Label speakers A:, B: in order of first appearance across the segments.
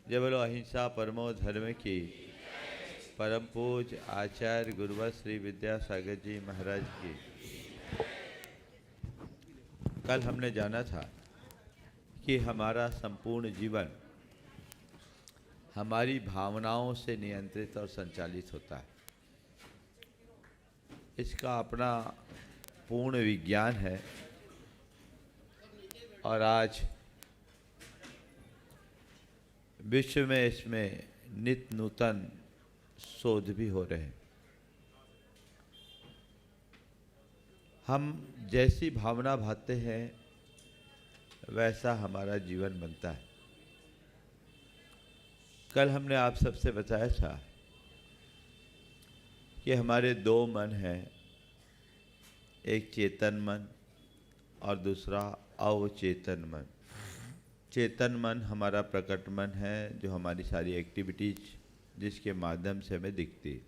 A: जय बोलो अहिंसा परमो धर्म की। परम पूज्य आचार्य गुरुवर श्री विद्यासागर जी महाराज की। कल हमने जाना था कि हमारा संपूर्ण जीवन हमारी भावनाओं से नियंत्रित और संचालित होता है। इसका अपना पूर्ण विज्ञान है और आज विश्व में इसमें नित्य नूतन शोध भी हो रहे हैं। हम जैसी भावना भाते हैं वैसा हमारा जीवन बनता है। कल हमने आप सबसे बताया था कि हमारे दो मन हैं, एक चेतन मन और दूसरा अवचेतन मन। चेतन मन हमारा प्रकट मन है, जो हमारी सारी एक्टिविटीज जिसके माध्यम से हमें दिखती है।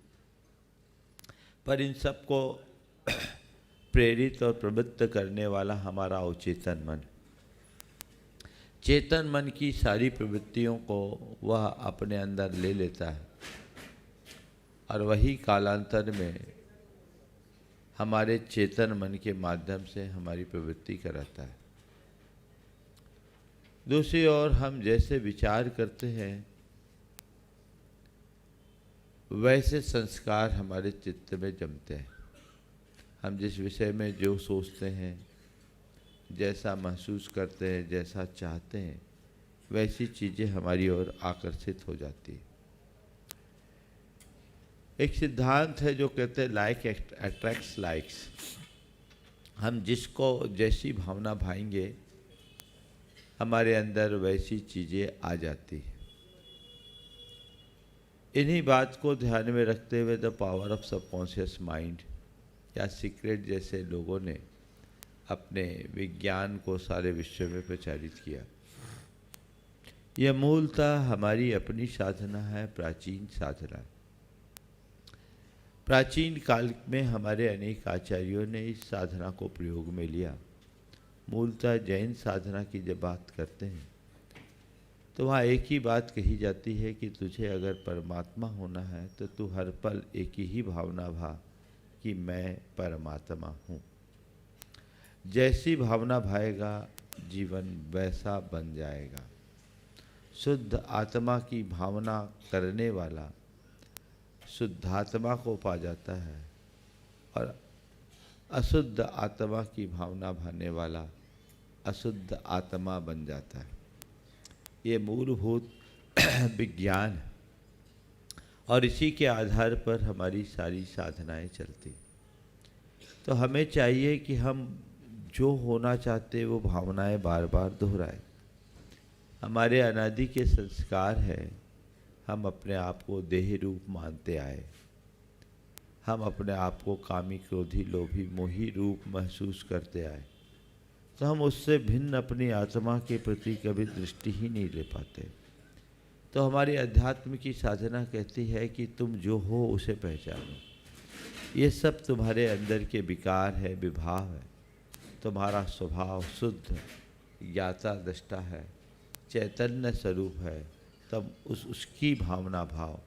A: पर इन सबको प्रेरित और प्रवृत्त करने वाला हमारा अवचेतन मन। चेतन मन की सारी प्रवृत्तियों को वह अपने अंदर ले लेता है और वही कालांतर में हमारे चेतन मन के माध्यम से हमारी प्रवृत्ति कराता है। दूसरी ओर हम जैसे विचार करते हैं वैसे संस्कार हमारे चित्त में जमते हैं। हम जिस विषय में जो सोचते हैं, जैसा महसूस करते हैं, जैसा चाहते हैं, वैसी चीज़ें हमारी ओर आकर्षित हो जाती है। एक सिद्धांत है जो कहते हैं लाइक अट्रैक्ट्स लाइक्स। हम जिसको जैसी भावना भाएंगे हमारे अंदर वैसी चीज़ें आ जाती हैं। इन्हीं बात को ध्यान में रखते हुए the power of subconscious mind या सीक्रेट जैसे लोगों ने अपने विज्ञान को सारे विश्व में प्रचारित किया। यह मूलतः हमारी अपनी साधना है, प्राचीन साधना। प्राचीन काल में हमारे अनेक आचार्यों ने इस साधना को प्रयोग में लिया। मूलतः जैन साधना की जब बात करते हैं तो वहाँ एक ही बात कही जाती है कि तुझे अगर परमात्मा होना है तो तू हर पल एक ही भावना भा कि मैं परमात्मा हूँ। जैसी भावना भाएगा जीवन वैसा बन जाएगा। शुद्ध आत्मा की भावना करने वाला शुद्धात्मा को पा जाता है और अशुद्ध आत्मा की भावना भाने वाला अशुद्ध आत्मा बन जाता है। ये मूलभूत विज्ञान है और इसी के आधार पर हमारी सारी साधनाएं चलती। तो हमें चाहिए कि हम जो होना चाहते वो भावनाएं बार बार दोहराएं। हमारे अनादि के संस्कार है, हम अपने आप को देह रूप मानते आए। हम अपने आप को कामी, क्रोधी, लोभी, मोही रूप महसूस करते आए। तो हम उससे भिन्न अपनी आत्मा के प्रति कभी दृष्टि ही नहीं ले पाते। तो हमारी अध्यात्म की साधना कहती है कि तुम जो हो उसे पहचानो। ये सब तुम्हारे अंदर के विकार है, विभाव है। तुम्हारा स्वभाव शुद्ध ज्ञाता दृष्टा है, चैतन्य स्वरूप है। तब उसकी भावना भाव।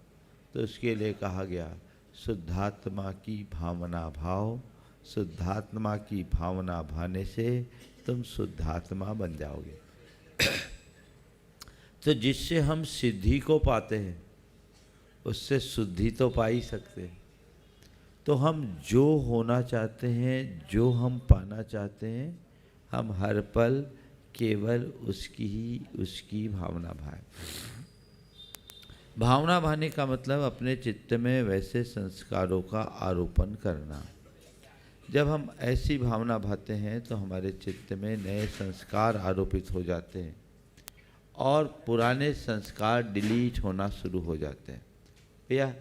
A: तो उसके लिए कहा गया शुद्धात्मा की भावना भाव। शुद्धात्मा की भावना भाने से तुम शुद्धात्मा बन जाओगे। तो जिससे हम सिद्धि को पाते हैं उससे शुद्धि तो पा ही सकते हैं। तो हम जो होना चाहते हैं, जो हम पाना चाहते हैं, हम हर पल केवल उसकी भावना भाएं। भावना भाने का मतलब अपने चित्त में वैसे संस्कारों का आरोपण करना। जब हम ऐसी भावना भाते हैं तो हमारे चित्त में नए संस्कार आरोपित हो जाते हैं और पुराने संस्कार डिलीट होना शुरू हो जाते हैं। भैया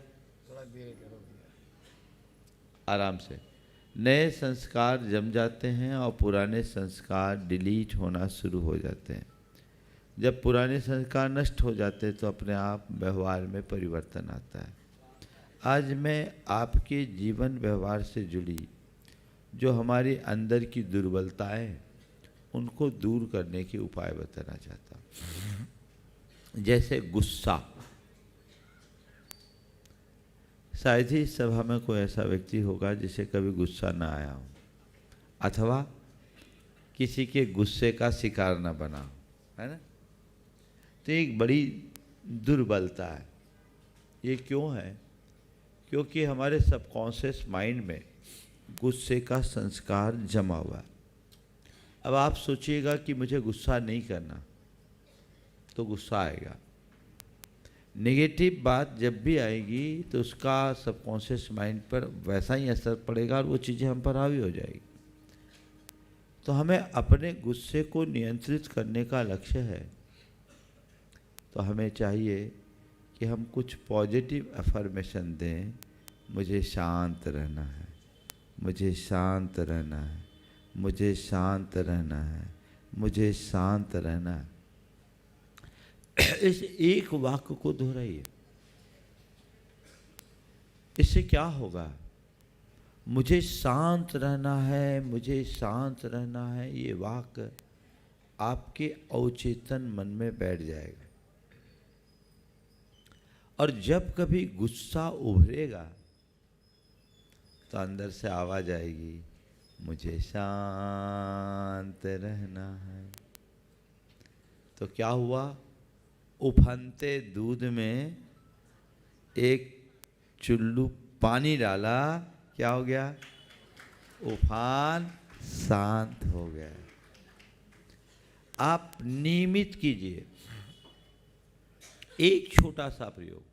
A: आराम से। नए संस्कार जम जाते हैं और पुराने संस्कार डिलीट होना शुरू हो जाते हैं। जब पुराने संस्कार नष्ट हो जाते हैं तो अपने आप व्यवहार में परिवर्तन आता है। आज मैं आपके जीवन व्यवहार से जुड़ी जो हमारे अंदर की दुर्बलताएं उनको दूर करने के उपाय बताना चाहता हूँ। जैसे गुस्सा। शायद ही इस सभा में कोई ऐसा व्यक्ति होगा जिसे कभी गुस्सा ना आया हो, अथवा किसी के गुस्से का शिकार ना बना हो, है ना। तो एक बड़ी दुर्बलता है। ये क्यों है? क्योंकि हमारे सबकॉन्शियस माइंड में गुस्से का संस्कार जमा हुआ है। अब आप सोचिएगा कि मुझे गुस्सा नहीं करना, तो गुस्सा आएगा। नेगेटिव बात जब भी आएगी तो उसका सबकॉन्शियस माइंड पर वैसा ही असर पड़ेगा और वो चीज़ें हम पर हावी हो जाएगी। तो हमें अपने गुस्से को नियंत्रित करने का लक्ष्य है। तो हमें चाहिए कि हम कुछ पॉजिटिव अफर्मेशन दें। मुझे शांत रहना है, मुझे शांत रहना है, मुझे शांत रहना है, मुझे शांत रहना है। इस एक वाक्य को दोहराइए। इससे क्या होगा? मुझे शांत रहना है, मुझे शांत रहना है, ये वाक्य आपके अवचेतन मन में बैठ जाएगा। और जब कभी गुस्सा उभरेगा तो अंदर से आवाज आएगी, मुझे शांत रहना है। तो क्या हुआ? उफनते दूध में एक चुल्लू पानी डाला, क्या हो गया? उफान शांत हो गया। आप नियमित कीजिए एक छोटा सा प्रयोग,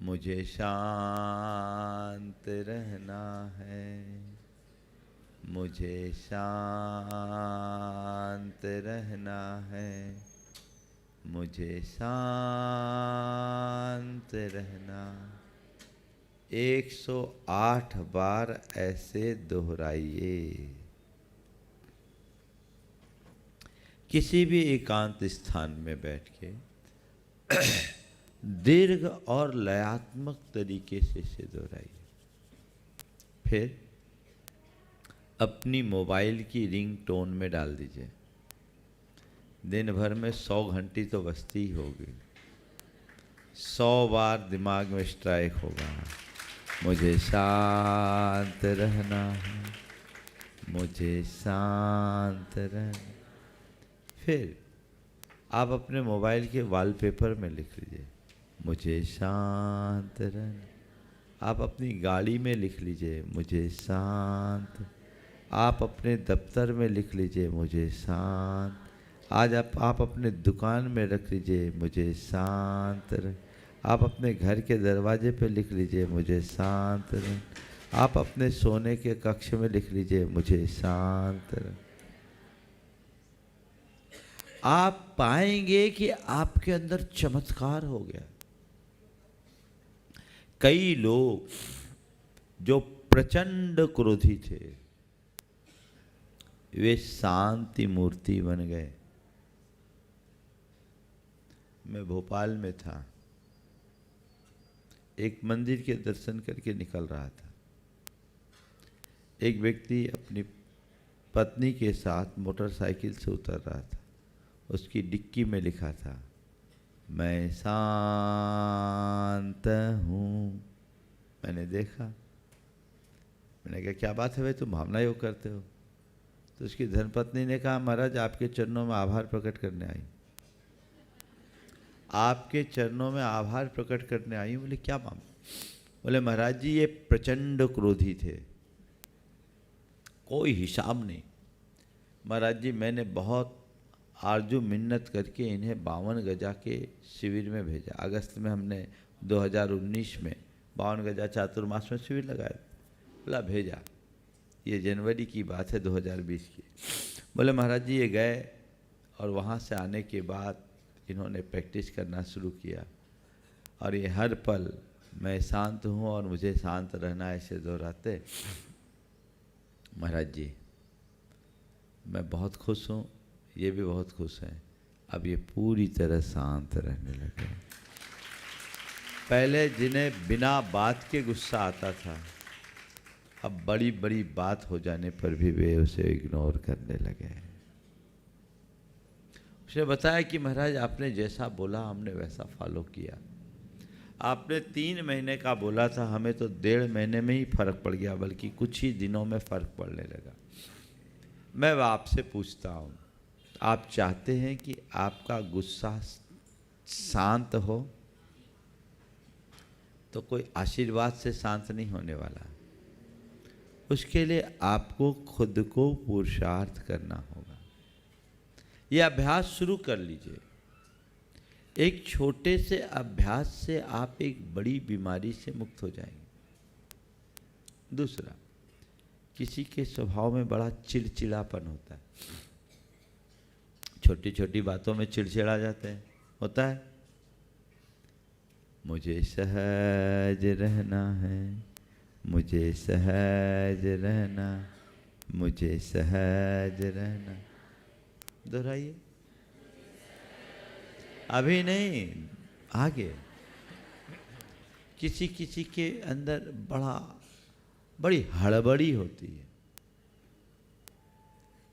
A: मुझे शांत रहना है, मुझे शांत रहना है, मुझे शांत रहना। 108 बार ऐसे दोहराइए। किसी भी एकांत स्थान में बैठ के दीर्घ और लयात्मक तरीके से इसे दोहराइए। फिर अपनी मोबाइल की रिंग टोन में डाल दीजिए। दिन भर में 100 घंटी तो बजती ही होगी। 100 बार दिमाग में स्ट्राइक होगा, मुझे शांत रहना है, मुझे शांत रहना। फिर आप अपने मोबाइल के वॉलपेपर में लिख लीजिए, मुझे शांत रहना। आप अपनी गाड़ी में लिख लीजिए, मुझे शांत। आप अपने दफ्तर में लिख लीजिए, मुझे शांत। आज आप अपने दुकान में रख लीजिए, मुझे शांत रह। आप अपने घर के दरवाजे पे लिख लीजिए, मुझे शांत रह। आप अपने सोने के कक्ष में लिख लीजिए, मुझे शांत रह। आप पाएंगे कि आपके अंदर चमत्कार हो गया। कई लोग जो प्रचंड क्रोधी थे, वे शांति मूर्ति बन गए। मैं भोपाल में था, एक मंदिर के दर्शन करके निकल रहा था। एक व्यक्ति अपनी पत्नी के साथ मोटरसाइकिल से उतर रहा था। उसकी डिक्की में लिखा था, मैं शांत हूँ। मैंने देखा, मैंने कहा क्या बात है भाई, तुम भावना योग करते हो? तो उसकी धर्मपत्नी ने कहा, महाराज आपके चरणों में आभार प्रकट करने आई। आपके चरणों में आभार प्रकट करने आई। बोले क्या मामला? बोले महाराज जी ये प्रचंड क्रोधी थे, कोई हिसाब नहीं। महाराज जी मैंने बहुत आरजू मिन्नत करके इन्हें 52 गजा के शिविर में भेजा। अगस्त में हमने 2019 में 52 गजा चातुर्मास में शिविर लगाया। बोला भेजा, ये जनवरी की बात है 2020 की। बोले महाराज जी ये गए और वहाँ से आने के बाद इन्होंने प्रैक्टिस करना शुरू किया और ये हर पल मैं शांत हूँ और मुझे शांत रहना है ऐसे दोहराते। महाराज जी मैं बहुत खुश हूँ, ये भी बहुत खुश हैं। अब ये पूरी तरह शांत रहने लगे। पहले जिन्हें बिना बात के गुस्सा आता था, अब बड़ी बड़ी बात हो जाने पर भी वे उसे इग्नोर करने लगे। उसने बताया कि महाराज आपने जैसा बोला हमने वैसा फॉलो किया। आपने 3 महीने का बोला था, हमें तो 1.5 महीने में ही फर्क पड़ गया, बल्कि कुछ ही दिनों में फर्क पड़ने लगा। मैं आपसे पूछता हूँ, आप चाहते हैं कि आपका गुस्सा शांत हो? तो कोई आशीर्वाद से शांत नहीं होने वाला। उसके लिए आपको खुद को पुरुषार्थ करना होगा। ये अभ्यास शुरू कर लीजिए। एक छोटे से अभ्यास से आप एक बड़ी बीमारी से मुक्त हो जाएंगे। दूसरा, किसी के स्वभाव में बड़ा चिड़चिड़ापन होता है, छोटी छोटी बातों में चिड़चिड़ा जाते हैं, होता है। मुझे सहज रहना है, मुझे सहज रहना, मुझे सहज रहना। दोहराइए। अभी नहीं, आगे। किसी किसी के अंदर बड़ी हड़बड़ी होती है,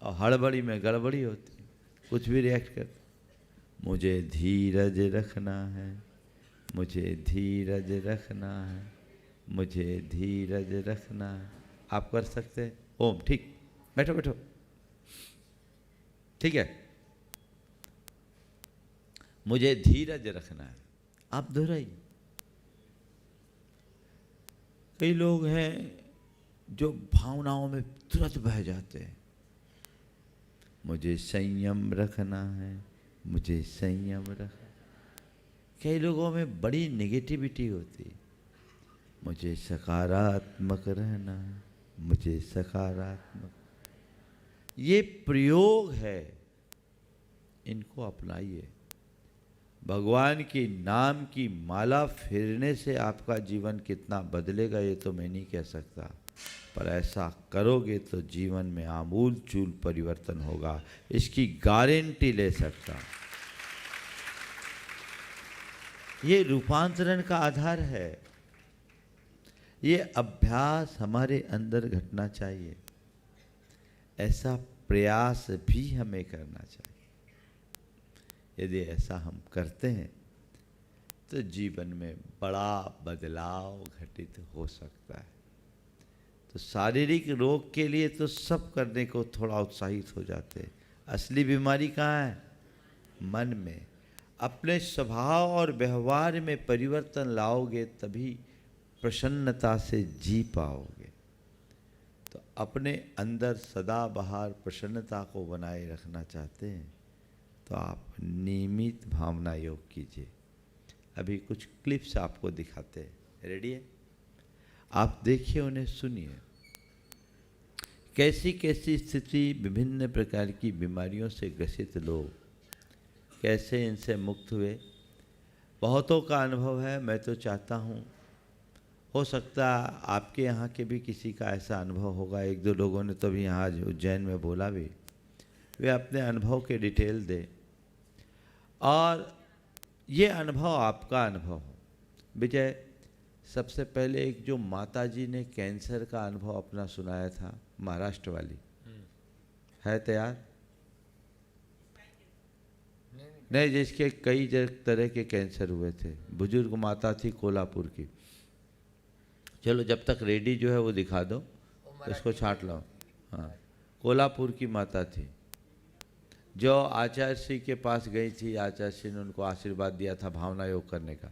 A: और हड़बड़ी में गड़बड़ी होती है, कुछ भी रिएक्ट कर। मुझे धीरज रखना है, मुझे धीरज रखना है, मुझे धीरज रखना है। आप कर सकते हैं? ओम, ठीक, बैठो बैठो, ठीक है। मुझे धीरज रखना है, आप दोहराइए। कई लोग हैं जो भावनाओं में तुरंत बह जाते हैं। मुझे संयम रखना है, मुझे संयम रखना। कई लोगों में बड़ी नेगेटिविटी होती है। मुझे सकारात्मक रहना है, मुझे सकारात्मक। ये प्रयोग है, इनको अपनाइए। भगवान के नाम की माला फेरने से आपका जीवन कितना बदलेगा ये तो मैं नहीं कह सकता, पर ऐसा करोगे तो जीवन में आमूल चूल परिवर्तन होगा, इसकी गारंटी ले सकता। ये रूपांतरण का आधार है। ये अभ्यास हमारे अंदर घटना चाहिए, ऐसा प्रयास भी हमें करना चाहिए। यदि ऐसा हम करते हैं तो जीवन में बड़ा बदलाव घटित हो सकता है। तो शारीरिक रोग के लिए तो सब करने को थोड़ा उत्साहित हो जाते हैं। असली बीमारी कहाँ है? मन में। अपने स्वभाव और व्यवहार में परिवर्तन लाओगे तभी प्रसन्नता से जी पाओगे। तो अपने अंदर सदा बहार प्रसन्नता को बनाए रखना चाहते हैं तो आप नियमित भावना योग कीजिए। अभी कुछ क्लिप्स आपको दिखाते हैं, रेडी है? आप देखिए, उन्हें सुनिए। कैसी कैसी स्थिति, विभिन्न प्रकार की बीमारियों से ग्रसित लोग कैसे इनसे मुक्त हुए। बहुतों का अनुभव है। मैं तो चाहता हूँ, हो सकता आपके यहाँ के भी किसी का ऐसा अनुभव होगा। 1-2 लोगों ने तो अभी यहाँ उज्जैन में बोला भी, वे अपने अनुभव के डिटेल दें और ये अनुभव आपका अनुभव हो। विजय, सबसे पहले एक जो माताजी ने कैंसर का अनुभव अपना सुनाया था, महाराष्ट्र वाली, है तैयार? नहीं, जिसके कई तरह के कैंसर हुए थे। बुजुर्ग माता थी कोल्हापुर की। चलो जब तक रेडी जो है वो दिखा दो, इसको छांट लो। हाँ, कोल्हापुर की माता थी जो आचार्य श्री के पास गई थी। आचार्य श्री ने उनको आशीर्वाद दिया था भावना योग करने का।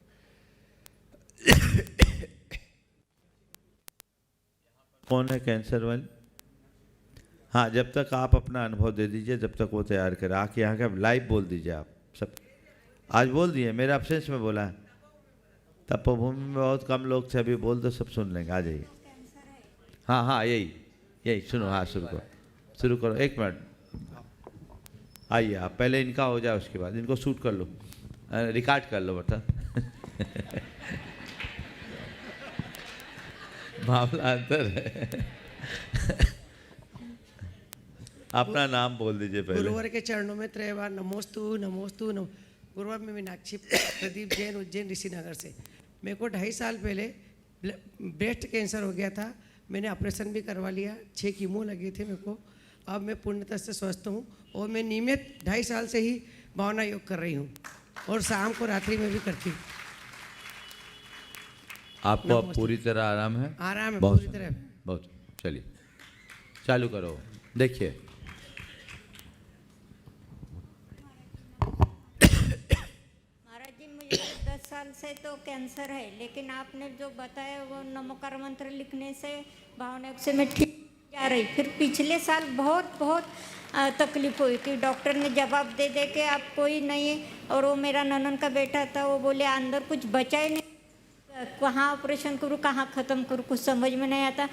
A: कौन है कैंसर वाली? हाँ, जब तक आप अपना अनुभव दे दीजिए, जब तक वो तैयार करे। आके यहाँ का लाइव बोल दीजिए। आप सब आज बोल दिए, मेरे एब्सेंस में बोला है। तपोभूमि में बहुत कम लोग थे, अभी बोल दो, सब सुन लेंगे। आ जाइए। हाँ हाँ, यही सुनो। हाँ, शुरू करो। 1 मिनट आइए आप। पहले इनका हो जाए, उसके बाद इनको शूट कर लो, रिकॉर्ड कर लो बता। मामला अंतर है। अपना नाम बोल दीजिए पहले।
B: गुरुवर के चरणों में 3 बार नमोस्तु नमोस्तु नमो। गुरुवर में मीनाक्षी प्रदीप जैन, उज्जैन ऋषिनगर से। मेरे को 2.5 साल पहले ब्रेस्ट कैंसर हो गया था। मैंने ऑपरेशन भी करवा लिया, 6 कीमो लगे थे मेरे को। अब मैं पूर्णतः से स्वस्थ हूँ और मैं नियमित 2.5 साल से ही भावना योग कर रही हूँ और शाम को रात्रि में भी करती हूँ।
A: आपको अब पूरी तरह आराम है?
B: आराम है
A: बहुत
B: पूरी तरह।
A: बहुत। चलिए चालू करो, देखिए।
C: महाराज जी, मुझे 10 साल से तो कैंसर है, लेकिन आपने जो बताया वो नमोकार मंत्र लिखने से भावना से मैं ठीक जा रही। फिर पिछले साल बहुत तकलीफ हुई कि डॉक्टर ने जवाब दे दे के आप कोई नहीं, और वो मेरा ननन का बेटा था, वो बोले अंदर कुछ बचा ही नहीं, कहाँ ऑपरेशन करूँ कहाँ ख़त्म करूँ, कुछ समझ में नहीं आता।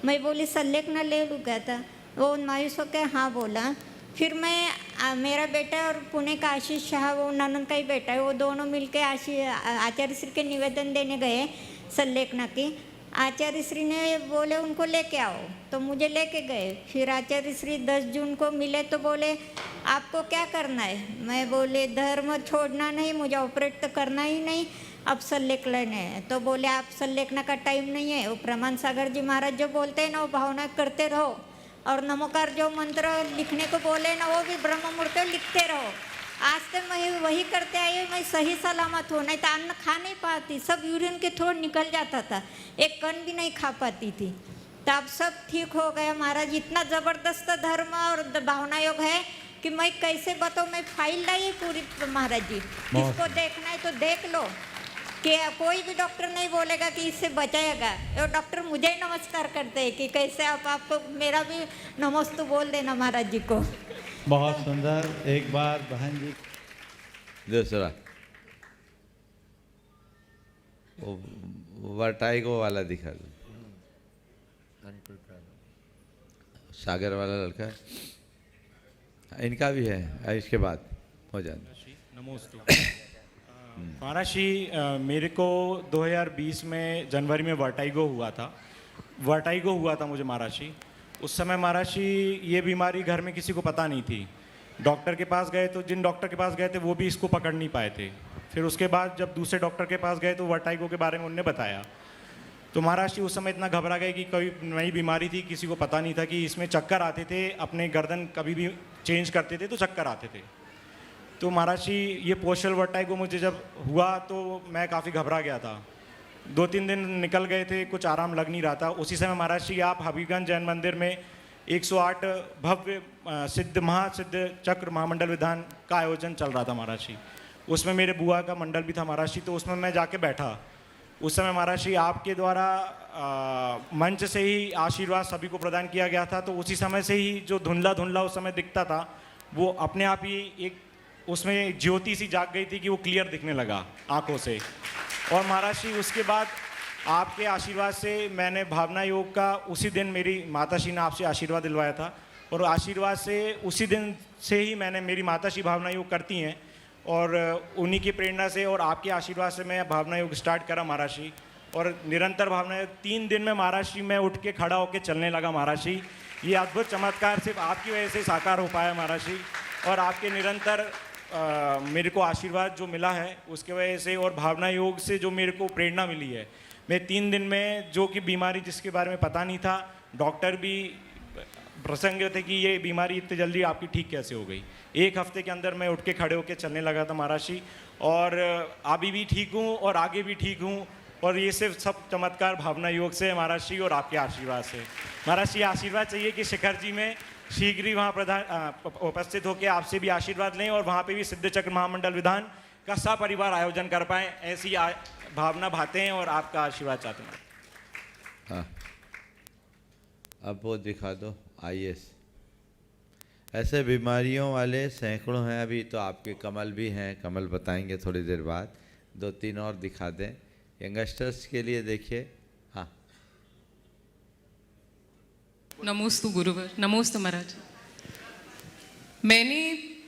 C: मैं बोली सल्लेखना ले लूँ क्या था, वो मायूस होकर हाँ बोला। फिर मैं मेरा बेटा और पुणे का आशीष शाह, वो ननन का ही बेटा है, वो दोनों मिलके आचार्य श्री के निवेदन देने गए सल्लेखना की। आचार्य श्री ने बोले उनको लेके आओ, तो मुझे लेके गए। फिर आचार्य श्री 10 जून को मिले तो बोले आपको क्या करना है? मैं बोले धर्म छोड़ना नहीं, मुझे ऑपरेट तो करना ही नहीं, अब सल्लेख लेने हैं। तो बोले आप सल्लेखना का टाइम नहीं है, वो प्रमाण सागर जी महाराज जो बोलते हैं ना वो भावना करते रहो, और नमोकार जो मंत्र लिखने को बोले ना वो भी ब्रह्म मुहूर्त लिखते रहो। आज तक मैं वही करते आई हूँ, मैं सही सलामत हूँ। नहीं तो अन्न खा नहीं पाती, सब यूरिन के थ्रू निकल जाता था, एक कण भी नहीं खा पाती थी। तो अब सब ठीक हो गया महाराज। इतना ज़बरदस्त धर्म और भावना योग है कि मैं कैसे बताऊँ। मैं फाइल लाई पूरी महाराज जी, किसको देखना है तो देख लो, कि कोई भी डॉक्टर नहीं बोलेगा कि इससे बचाएगा। और डॉक्टर मुझे ही नमस्कार करते हैं कि कैसे आपको मेरा भी नमस्ते बोल देना महाराज जी को।
D: बहुत सुंदर। एक बार बहन जी
A: दूसरा वर्टाइगो वाला दिखा दो, सागर वाला लड़का है, इनका भी है, इसके बाद हो जाना।
E: नमोस्तु। महाराज जी, मेरे को 2020 में जनवरी में वर्टाइगो हुआ था मुझे महाराज जी। उस समय महाराज जी ये बीमारी घर में किसी को पता नहीं थी। डॉक्टर के पास गए तो जिन डॉक्टर के पास गए थे वो भी इसको पकड़ नहीं पाए थे। फिर उसके बाद जब दूसरे डॉक्टर के पास गए तो वर्टाइगो के बारे में उन्होंने बताया। तो महाराज जी उस समय इतना घबरा गए कि कोई नई बीमारी थी, किसी को पता नहीं था कि इसमें चक्कर आते थे, अपने गर्दन कभी भी चेंज करते थे तो चक्कर आते थे। तो महाराज जी ये पोस्टल वर्टाइगो मुझे जब हुआ तो मैं काफ़ी घबरा गया था। 2-3 दिन निकल गए थे, कुछ आराम लग नहीं रहा था। उसी समय महाराज जी आप हबीबगंज जैन मंदिर में 108 भव्य महासिद्ध चक्र महामंडल विधान का आयोजन चल रहा था महाराज जी। उसमें मेरे बुआ का मंडल भी था महाराज जी, तो उसमें मैं जाके बैठा। उस समय महाराज जी आपके द्वारा मंच से ही आशीर्वाद सभी को प्रदान किया गया था। तो उसी समय से ही जो धुंधला उस समय दिखता था वो अपने आप ही एक उसमें ज्योति सी जाग गई थी कि वो क्लियर दिखने लगा आंखों से। और महाराज जी उसके बाद आपके आशीर्वाद से मैंने भावना योग का उसी दिन मेरी माताश्री ने आपसे आशीर्वाद दिलवाया था, और आशीर्वाद से उसी दिन से ही मैंने मेरी माताश्री भावना योग करती हैं, और उन्हीं की प्रेरणा से और आपके आशीर्वाद से मैं भावना योग स्टार्ट करा महाराज जी। और निरंतर भावना योग 3 दिन में महाराज जी मैं उठ के खड़ा होकर चलने लगा महाराज जी। ये अद्भुत चमत्कार सिर्फ आपकी वजह से साकार हो पाया महाराज जी, और आपके निरंतर मेरे को आशीर्वाद जो मिला है उसके वजह से, और भावना योग से जो मेरे को प्रेरणा मिली है। मैं 3 दिन में जो कि बीमारी जिसके बारे में पता नहीं था, डॉक्टर भी प्रसन्न थे कि ये बीमारी इतनी जल्दी आपकी ठीक कैसे हो गई। 1 हफ्ते के अंदर मैं उठ के खड़े होकर चलने लगा था महाराज जी, और अभी भी ठीक हूँ और आगे भी ठीक हूँ। और ये सिर्फ सब चमत्कार भावना योग से महाराज जी और आपके आशीर्वाद से। महाराज जी आशीर्वाद चाहिए कि शिखर जी में शीघ्र ही वहाँ उपस्थित होकर आपसे भी आशीर्वाद लें, और वहाँ पे भी सिद्ध चक्र महामंडल विधान का सपरिवार आयोजन कर पाएँ, ऐसी भावना भाते हैं और आपका आशीर्वाद चाहते हैं।
A: हाँ, अब वो दिखा दो आईएस। ऐसे बीमारियों वाले सैकड़ों हैं। अभी तो आपके कमल भी हैं, कमल बताएंगे थोड़ी देर बाद। 2-3 और दिखा दें यंगस्टर्स के लिए। देखिए, हाँ।
F: नमोस्तु गुरुवर। नमोस्तु महाराज। मैंने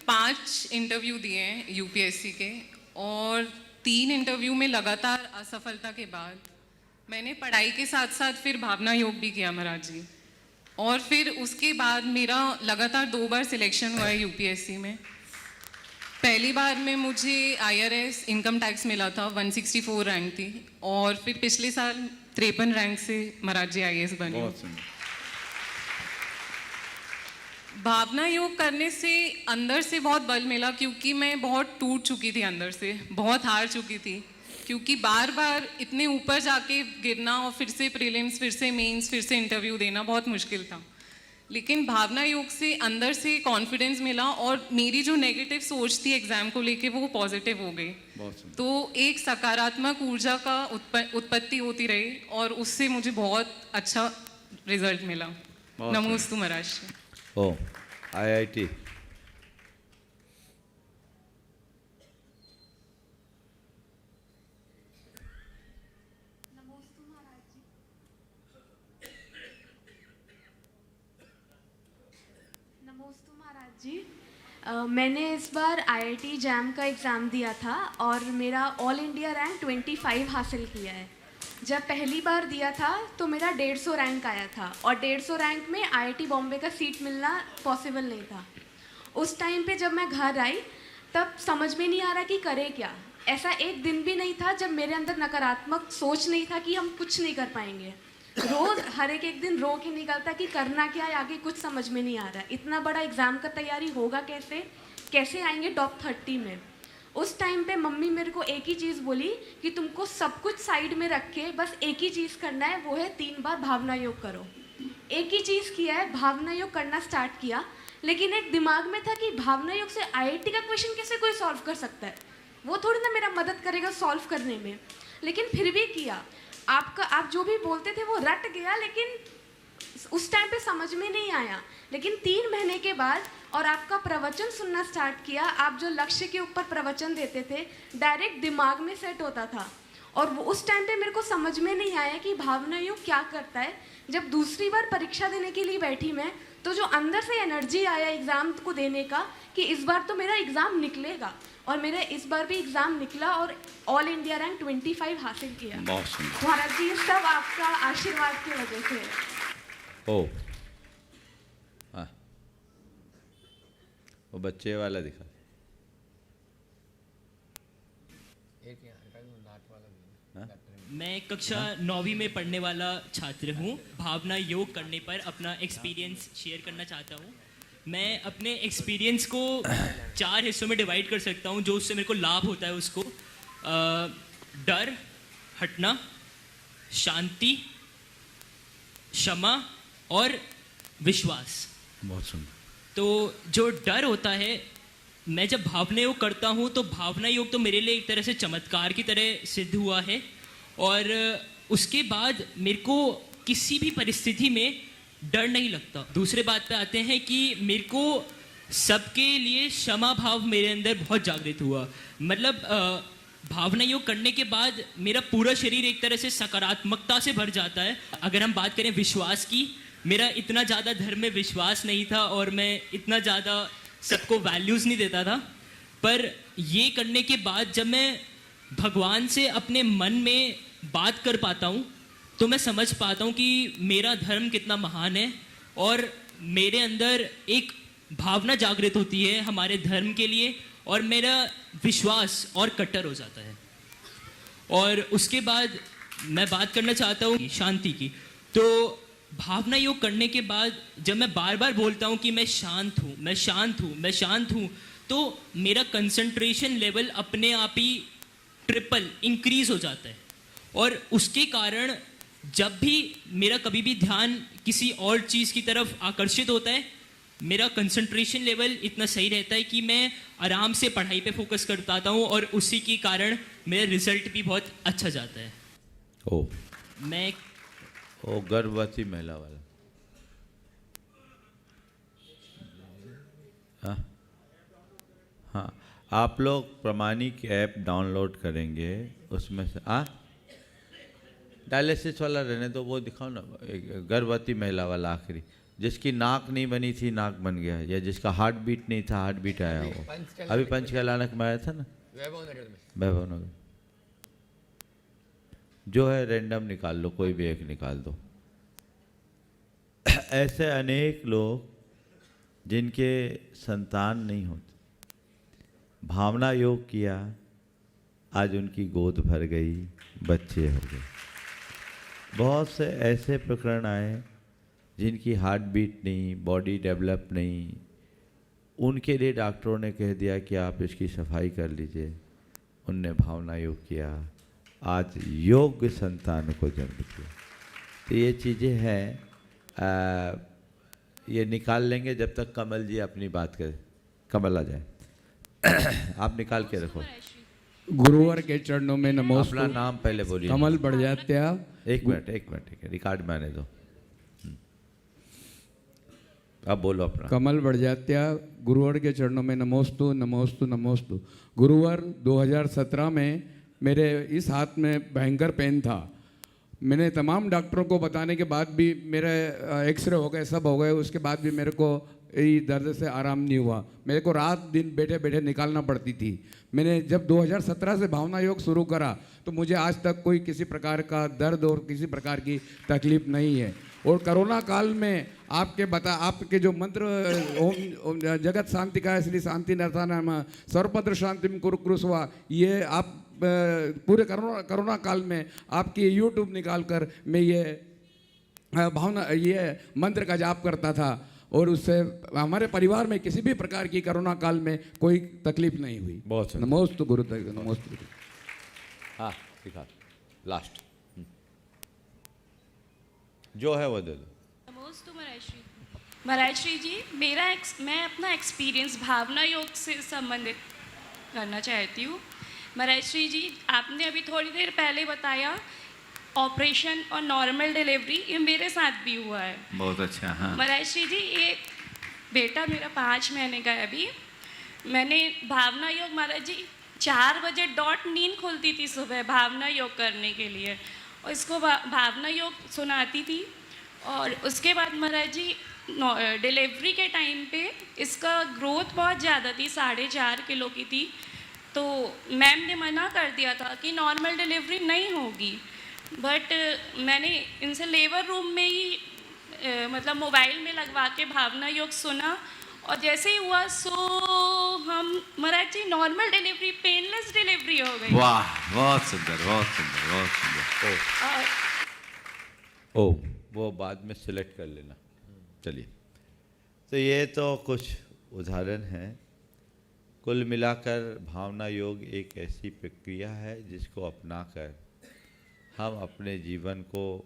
F: 5 इंटरव्यू दिए हैं यूपीएससी के, और 3 इंटरव्यू में लगातार असफलता के बाद मैंने पढ़ाई के साथ साथ फिर भावना योग भी किया महाराज जी। और फिर उसके बाद मेरा लगातार 2 बार सिलेक्शन हुआ है यूपीएससी में। पहली बार में मुझे आईआरएस इनकम टैक्स मिला था, 164 रैंक थी, और फिर पिछले साल 53 रैंक से महाराज जी आईएएस बने। भावना योग करने से अंदर से बहुत बल मिला, क्योंकि मैं बहुत टूट चुकी थी अंदर से, बहुत हार चुकी थी, क्योंकि बार बार इतने ऊपर जाके गिरना और फिर से प्रीलिम्स, फिर से मेंस, फिर से इंटरव्यू देना बहुत मुश्किल था। लेकिन भावना योग से अंदर से कॉन्फिडेंस मिला और मेरी जो नेगेटिव सोच थी एग्ज़ाम को लेके वो पॉजिटिव हो गई। तो एक सकारात्मक ऊर्जा का उत्पत्ति होती रही और उससे मुझे बहुत अच्छा रिजल्ट मिला। नमोस्तु महाराज।
A: ओ IIT
G: नमोस्तु महाराज जी। मैंने इस बार IIT जैम का एग्ज़ाम दिया था और मेरा ऑल इंडिया रैंक 25 हासिल किया है। जब पहली बार दिया था तो मेरा 150 रैंक आया था और 150 रैंक में IIT बॉम्बे का सीट मिलना पॉसिबल नहीं था। उस टाइम पे जब मैं घर आई तब समझ में नहीं आ रहा कि करे क्या। ऐसा एक दिन भी नहीं था जब मेरे अंदर नकारात्मक सोच नहीं था कि हम कुछ नहीं कर पाएंगे। रोज़ हर एक दिन रो के निकलता कि करना क्या है, आगे कुछ समझ में नहीं आ रहा। इतना बड़ा एग्ज़ाम का तैयारी होगा कैसे आएंगे टॉप 30 में। उस टाइम पे मम्मी मेरे को एक ही चीज़ बोली कि तुमको सब कुछ साइड में रख के बस एक ही चीज़ करना है, वो है 3 बार भावना योग करो। एक ही चीज़ किया है, भावना योग करना स्टार्ट किया। लेकिन एक दिमाग में था कि भावना योग से IIT का क्वेश्चन कैसे कोई सॉल्व कर सकता है, वो थोड़ी ना मेरा मदद करेगा सॉल्व करने में। लेकिन फिर भी किया। आप जो भी बोलते थे वो रट गया, लेकिन उस टाइम पे समझ में नहीं आया। लेकिन 3 महीने के बाद और आपका प्रवचन सुनना स्टार्ट किया। आप जो लक्ष्य के ऊपर प्रवचन देते थे डायरेक्ट दिमाग में सेट होता था और वो उस टाइम पे मेरे को समझ में नहीं आया कि भावना योग क्या करता है। जब दूसरी बार परीक्षा देने के लिए बैठी मैं, तो जो अंदर से एनर्जी आया एग्ज़ाम को देने का कि इस बार तो मेरा एग्ज़ाम निकलेगा, और मेरा इस बार भी एग्ज़ाम निकला और ऑल इंडिया रैंक 25 हासिल किया। महाराज जी, सब आपका आशीर्वाद की वजह से।
A: ओ हाँ, वो बच्चे वाला दिखा।
H: मैं कक्षा 9वीं में पढ़ने वाला छात्र हूँ। भावना योग करने पर अपना एक्सपीरियंस शेयर करना चाहता हूँ। मैं अपने एक्सपीरियंस को 4 हिस्सों में डिवाइड कर सकता हूँ, जो उससे मेरे को लाभ होता है उसको। डर हटना, शांति, क्षमा और विश्वास।
A: बहुत सुंदर।
H: तो जो डर होता है, मैं जब भावना योग करता हूँ तो भावना योग तो मेरे लिए एक तरह से चमत्कार की तरह सिद्ध हुआ है। और उसके बाद मेरे को किसी भी परिस्थिति में डर नहीं लगता। दूसरे बात पे आते हैं कि मेरे को सबके लिए क्षमा भाव मेरे अंदर बहुत जागृत हुआ। मतलब भावना योग करने के बाद मेरा पूरा शरीर एक तरह से सकारात्मकता से भर जाता है। अगर हम बात करें विश्वास की, मेरा इतना ज़्यादा धर्म में विश्वास नहीं था और मैं इतना ज़्यादा सबको वैल्यूज़ नहीं देता था। पर ये करने के बाद जब मैं भगवान से अपने मन में बात कर पाता हूँ तो मैं समझ पाता हूँ कि मेरा धर्म कितना महान है और मेरे अंदर एक भावना जागृत होती है हमारे धर्म के लिए और मेरा विश्वास और कट्टर हो जाता है। और उसके बाद मैं बात करना चाहता हूँ शांति की। तो भावना योग करने के बाद जब मैं बार बार बोलता हूँ कि मैं शांत हूँ, मैं शांत हूँ, मैं शांत हूँ, तो मेरा कंसंट्रेशन लेवल अपने आप ही ट्रिपल इंक्रीज हो जाता है। और उसके कारण जब भी मेरा कभी भी ध्यान किसी और चीज़ की तरफ आकर्षित होता है, मेरा कंसंट्रेशन लेवल इतना सही रहता है कि मैं आराम से पढ़ाई पे फोकस कर पाता हूँ और उसी के कारण मेरा रिजल्ट भी बहुत अच्छा जाता है।
A: ओ
H: मैं
A: गर्भवती महिला वाला। हाँ हाँ, आप लोग प्रमाणिक ऐप डाउनलोड करेंगे, उसमें से डायलिसिस वाला रहने तो वो दिखाओ ना, गर्भवती महिला वाला आखिरी, जिसकी नाक नहीं बनी थी नाक बन गया, या जिसका हार्ट बीट नहीं था हार्ट बीट आया। वो अभी पंचकल्याणक में आया था ना, वैभव नगर। जो है रैंडम निकाल लो, कोई भी एक निकाल दो। ऐसे अनेक लोग जिनके संतान नहीं होते, भावना योग किया, आज उनकी गोद भर गई, बच्चे हो गए। बहुत से ऐसे प्रकरण आए जिनकी हार्ट बीट नहीं, बॉडी डेवलप नहीं, उनके लिए डॉक्टरों ने कह दिया कि आप इसकी सफाई कर लीजिए। उनने भावना योग किया, आज योग्य संतान को जन्म दिया। तो ये चीज़ें हैं, ये निकाल लेंगे जब तक कमल जी अपनी बात करें। कमल आ जाए। आप निकाल के रखो।
I: गुरुवर के चरणों में नमोस्तु।
A: अपना नाम पहले बोलिए।
I: कमल बढ़जात्या।
A: एक मिनट रिकॉर्ड में आने दो। अब बोलो अपना।
I: कमल बढ़जात्या, गुरुवर के चरणों में नमोस्तु नमोस्तु नमोस्तु। गुरुवर 2017 में मेरे इस हाथ में भयंकर पेन था। मैंने तमाम डॉक्टरों को बताने के बाद भी मेरे एक्सरे हो गए, सब हो गए, उसके बाद भी मेरे को ये दर्द से आराम नहीं हुआ। मेरे को रात दिन बैठे बैठे निकालना पड़ती थी। मैंने जब 2017 से भावना योग शुरू करा तो मुझे आज तक कोई किसी प्रकार का दर्द और किसी प्रकार की तकलीफ नहीं है। और कोरोना काल में आपके जो मंत्र ओम जगत शांति का श्री शांति नरसानाम सर्वपत्र शांतिम कुरुस्वा, ये आप पूरे कोरोना काल में आपकी यूट्यूब निकाल कर मैं ये मंत्र का जाप करता था और उससे हमारे परिवार में किसी भी प्रकार की कोरोना काल में कोई तकलीफ नहीं हुई।
A: बहुत
I: नमोस्तु गुरुदेव, नमोस्तु गुरु।
A: हाँ दिखा लास्ट जो है वो दे दो।
J: नमोस्तु महाराज श्री जी, मैं अपना एक्सपीरियंस भावना योग से संबंधित करना चाहती हूँ। महाराज श्री जी, आपने अभी थोड़ी देर पहले बताया ऑपरेशन और नॉर्मल डिलीवरी, ये मेरे साथ भी हुआ है।
A: बहुत अच्छा। हाँ
J: महाराज श्री जी, ये बेटा मेरा 5 महीने का है अभी। मैंने भावना योग महाराज जी 4 बजे डॉट नींद खुलती थी सुबह भावना योग करने के लिए, और इसको भावना योग सुनाती थी। और उसके बाद महाराज जी डिलीवरी के टाइम पे इसका ग्रोथ बहुत ज़्यादा थी, 4.5 किलो की थी। तो मैम ने मना कर दिया था कि नॉर्मल डिलीवरी नहीं होगी, बट मैंने इनसे लेबर रूम में ही मतलब मोबाइल में लगवा के भावना योग सुना, और जैसे ही हुआ सो हम महाराज जी नॉर्मल डिलीवरी, पेनलेस डिलीवरी हो गई।
A: वाह, बहुत सुंदर, बहुत सुंदर, बहुत सुंदर। ओ वो बाद में सिलेक्ट कर लेना। चलिए, तो ये तो कुछ उदाहरण हैं। कुल मिलाकर भावना योग एक ऐसी प्रक्रिया है जिसको अपनाकर हम अपने जीवन को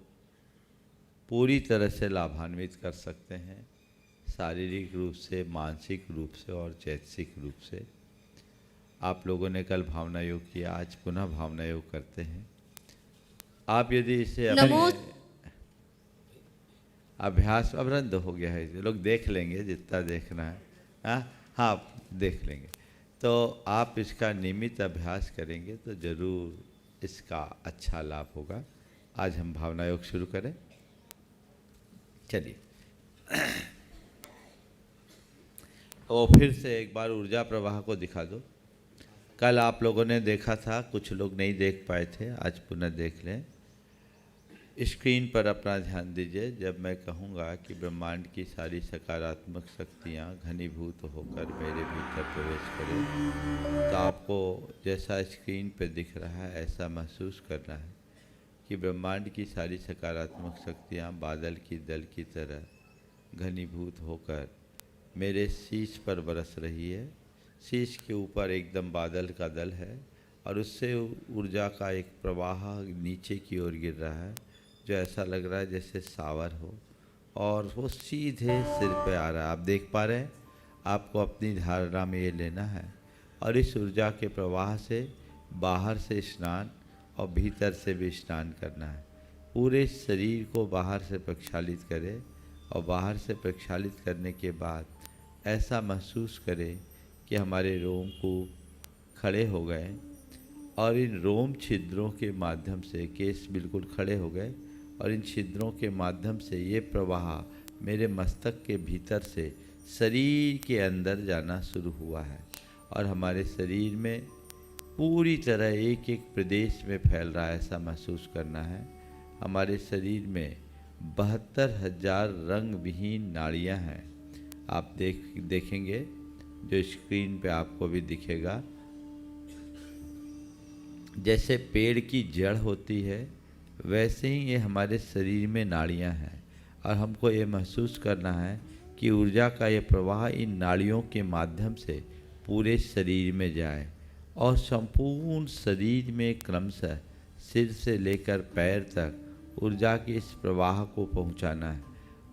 A: पूरी तरह से लाभान्वित कर सकते हैं, शारीरिक रूप से, मानसिक रूप से और चैतसिक रूप से। आप लोगों ने कल भावना योग किया, आज पुनः भावना योग करते हैं। आप यदि इसे अभ्यास अब रद्द हो गया है, लोग देख लेंगे जितना देखना है। हाँ देख लेंगे। तो आप इसका नियमित अभ्यास करेंगे तो ज़रूर इसका अच्छा लाभ होगा। आज हम भावना योग शुरू करें। चलिए, वो फिर से एक बार ऊर्जा प्रवाह को दिखा दो। कल आप लोगों ने देखा था, कुछ लोग नहीं देख पाए थे, आज पुनः देख लें। स्क्रीन पर अपना ध्यान दीजिए। जब मैं कहूँगा कि ब्रह्मांड की सारी सकारात्मक शक्तियाँ घनीभूत होकर मेरे भीतर प्रवेश करें, तो आपको जैसा स्क्रीन पर दिख रहा है ऐसा महसूस करना है कि ब्रह्मांड की सारी सकारात्मक शक्तियाँ बादल की दल की तरह घनीभूत होकर मेरे शीश पर बरस रही है। शीश के ऊपर एकदम बादल का दल है और उससे ऊर्जा का एक प्रवाह नीचे की ओर गिर रहा है, जो ऐसा लग रहा है जैसे सावर हो, और वो सीधे सिर पे आ रहा है। आप देख पा रहे हैं। आपको अपनी धारणा में ये लेना है और इस ऊर्जा के प्रवाह से बाहर से स्नान और भीतर से भी स्नान करना है। पूरे शरीर को बाहर से प्रक्षालित करें और बाहर से प्रक्षालित करने के बाद ऐसा महसूस करें कि हमारे रोम को खड़े हो गए और इन रोम छिद्रों के माध्यम से केस बिल्कुल खड़े हो गए और इन छिद्रों के माध्यम से ये प्रवाह मेरे मस्तक के भीतर से शरीर के अंदर जाना शुरू हुआ है और हमारे शरीर में पूरी तरह एक एक प्रदेश में फैल रहा है, ऐसा महसूस करना है। हमारे शरीर में 72,000 रंग विहीन नाड़ियाँ हैं। आप देखेंगे जो स्क्रीन पे आपको भी दिखेगा। जैसे पेड़ की जड़ होती है वैसे ही ये हमारे शरीर में नाड़ियाँ हैं। और हमको ये महसूस करना है कि ऊर्जा का ये प्रवाह इन नाड़ियों के माध्यम से पूरे शरीर में जाए और संपूर्ण शरीर में क्रमशः सिर से लेकर पैर तक ऊर्जा के इस प्रवाह को पहुंचाना है।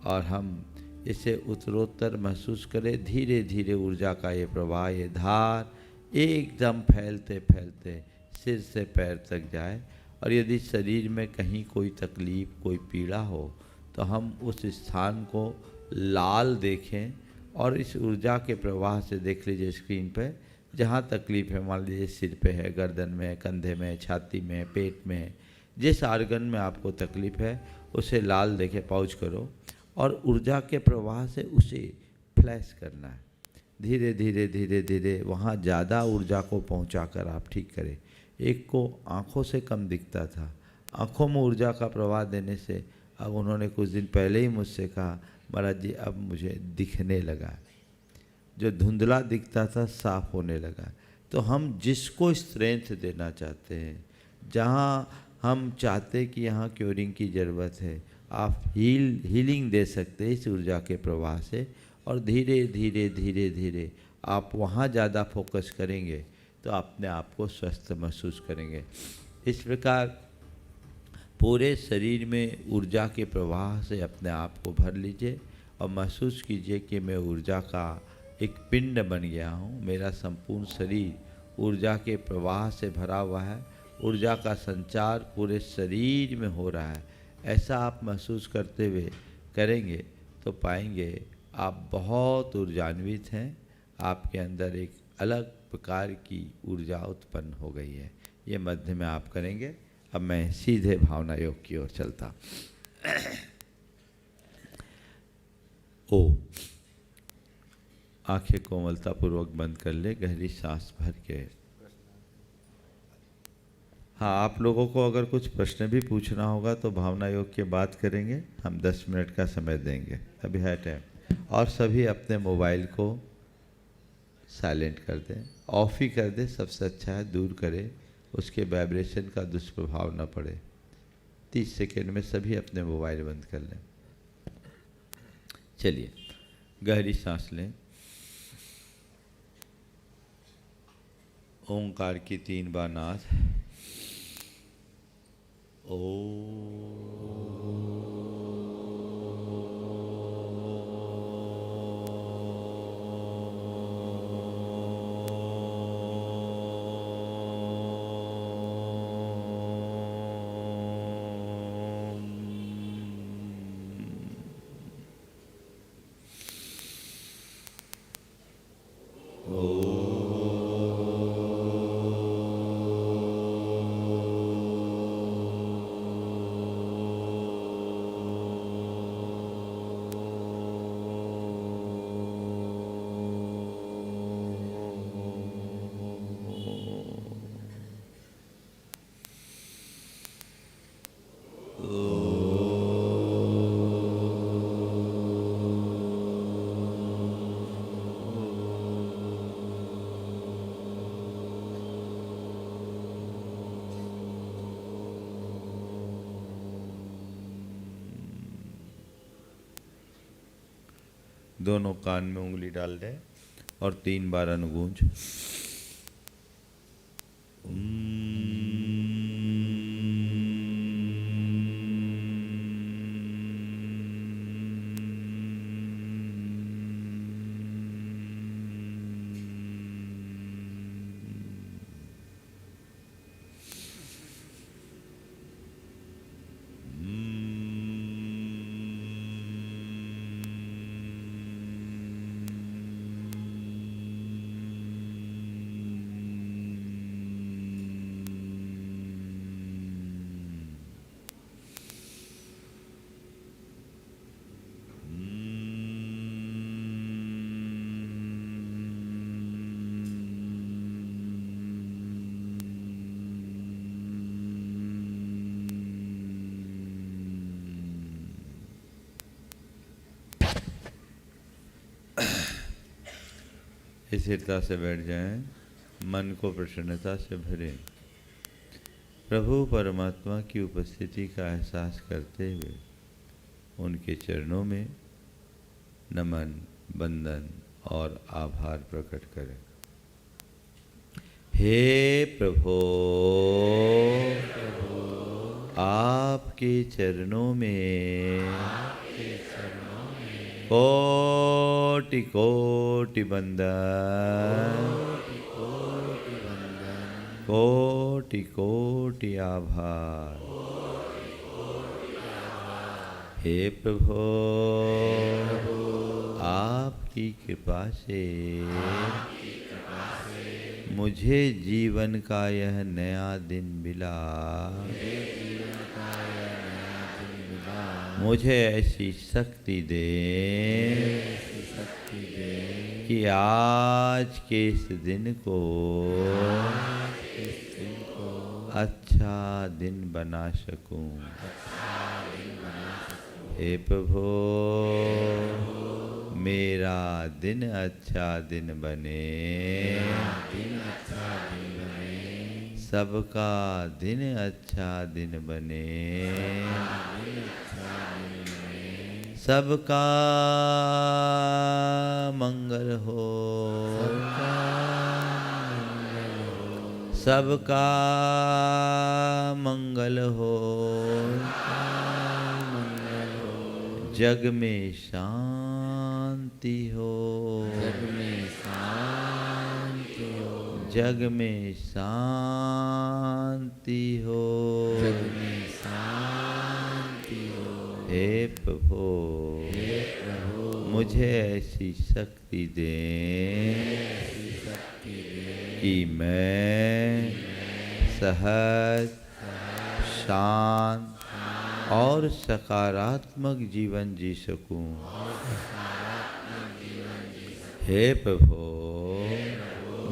A: और हम इसे उत्तरोत्तर महसूस करें। धीरे धीरे ऊर्जा का ये प्रवाह, ये धार एकदम फैलते फैलते सिर से पैर तक जाए। और यदि शरीर में कहीं कोई तकलीफ़, कोई पीड़ा हो तो हम उस स्थान को लाल देखें और इस ऊर्जा के प्रवाह से देख लीजिए स्क्रीन पे, जहाँ तकलीफ़ है, मान लीजिए सिर पे है, गर्दन में, कंधे में, छाती में, पेट में, जिस आर्गन में आपको तकलीफ़ है उसे लाल देखे, पाउच करो और ऊर्जा के प्रवाह से उसे फ्लैश करना है। धीरे धीरे धीरे धीरे वहाँ ज़्यादा ऊर्जा को पहुँचाकर आप ठीक करें। एक को आँखों से कम दिखता था, आँखों में ऊर्जा का प्रवाह देने से अब उन्होंने कुछ दिन पहले ही मुझसे कहा, महाराज जी अब मुझे दिखने लगा, जो धुंधला दिखता था साफ होने लगा। तो हम जिसको स्ट्रेंथ देना चाहते हैं, जहाँ हम चाहते कि यहाँ क्योरिंग की ज़रूरत है, आप हीलिंग दे सकते हैं इस ऊर्जा के प्रवाह से। और धीरे धीरे धीरे धीरे आप वहाँ ज़्यादा फोकस करेंगे तो अपने आप को स्वस्थ महसूस करेंगे। इस प्रकार पूरे शरीर में ऊर्जा के प्रवाह से अपने आप को भर लीजिए और महसूस कीजिए कि मैं ऊर्जा का एक पिंड बन गया हूँ। मेरा संपूर्ण शरीर ऊर्जा के प्रवाह से भरा हुआ है, ऊर्जा का संचार पूरे शरीर में हो रहा है। ऐसा आप महसूस करते हुए करेंगे तो पाएंगे आप बहुत ऊर्जान्वित हैं, आपके अंदर एक अलग प्रकार की ऊर्जा उत्पन्न हो गई है। ये मध्य में आप करेंगे। अब मैं सीधे भावना योग की ओर चलता। ओ, आंखें कोमलतापूर्वक बंद कर ले, गहरी सांस भर के। हाँ, आप लोगों को अगर कुछ प्रश्न भी पूछना होगा तो भावना योग के बाद करेंगे। हम 10 मिनट का समय देंगे, अभी है टाइम। और सभी अपने मोबाइल को साइलेंट कर दें, ऑफ ही कर दें, सबसे अच्छा है, दूर करें, उसके वाइब्रेशन का दुष्प्रभाव न पड़े। 30 सेकेंड में सभी अपने मोबाइल बंद कर लें। चलिए, गहरी सांस लें। ओंकार की 3 बार नाद। दोनों कान में उंगली डाल दें और 3 बार अनुगूंज। स्थिरता से बैठ जाएं, मन को प्रसन्नता से भरें। प्रभु परमात्मा की उपस्थिति का एहसास करते हुए उनके चरणों में नमन, वंदन और आभार प्रकट करें। हे प्रभु, आपके चरणों में कोटि कोटि वंदन, कोटि कोटि आभार। हे प्रभु, आपकी कृपा से मुझे जीवन का यह नया दिन मिला। मुझे ऐसी शक्ति दे कि आज के इस दिन को अच्छा दिन बना सकूं। हे प्रभु, मेरा दिन अच्छा दिन बने, सबका दिन अच्छा दिन बने, सबका मंगल हो, सबका मंगल हो, जग में शांति हो, जग में शांति हो, जग में शांति हो, जग में शांति हो। हे प्रभु, मुझे ऐसी शक्ति दे कि मैं सहज, शांत और सकारात्मक जीवन जी सकूं। हे प्रभु,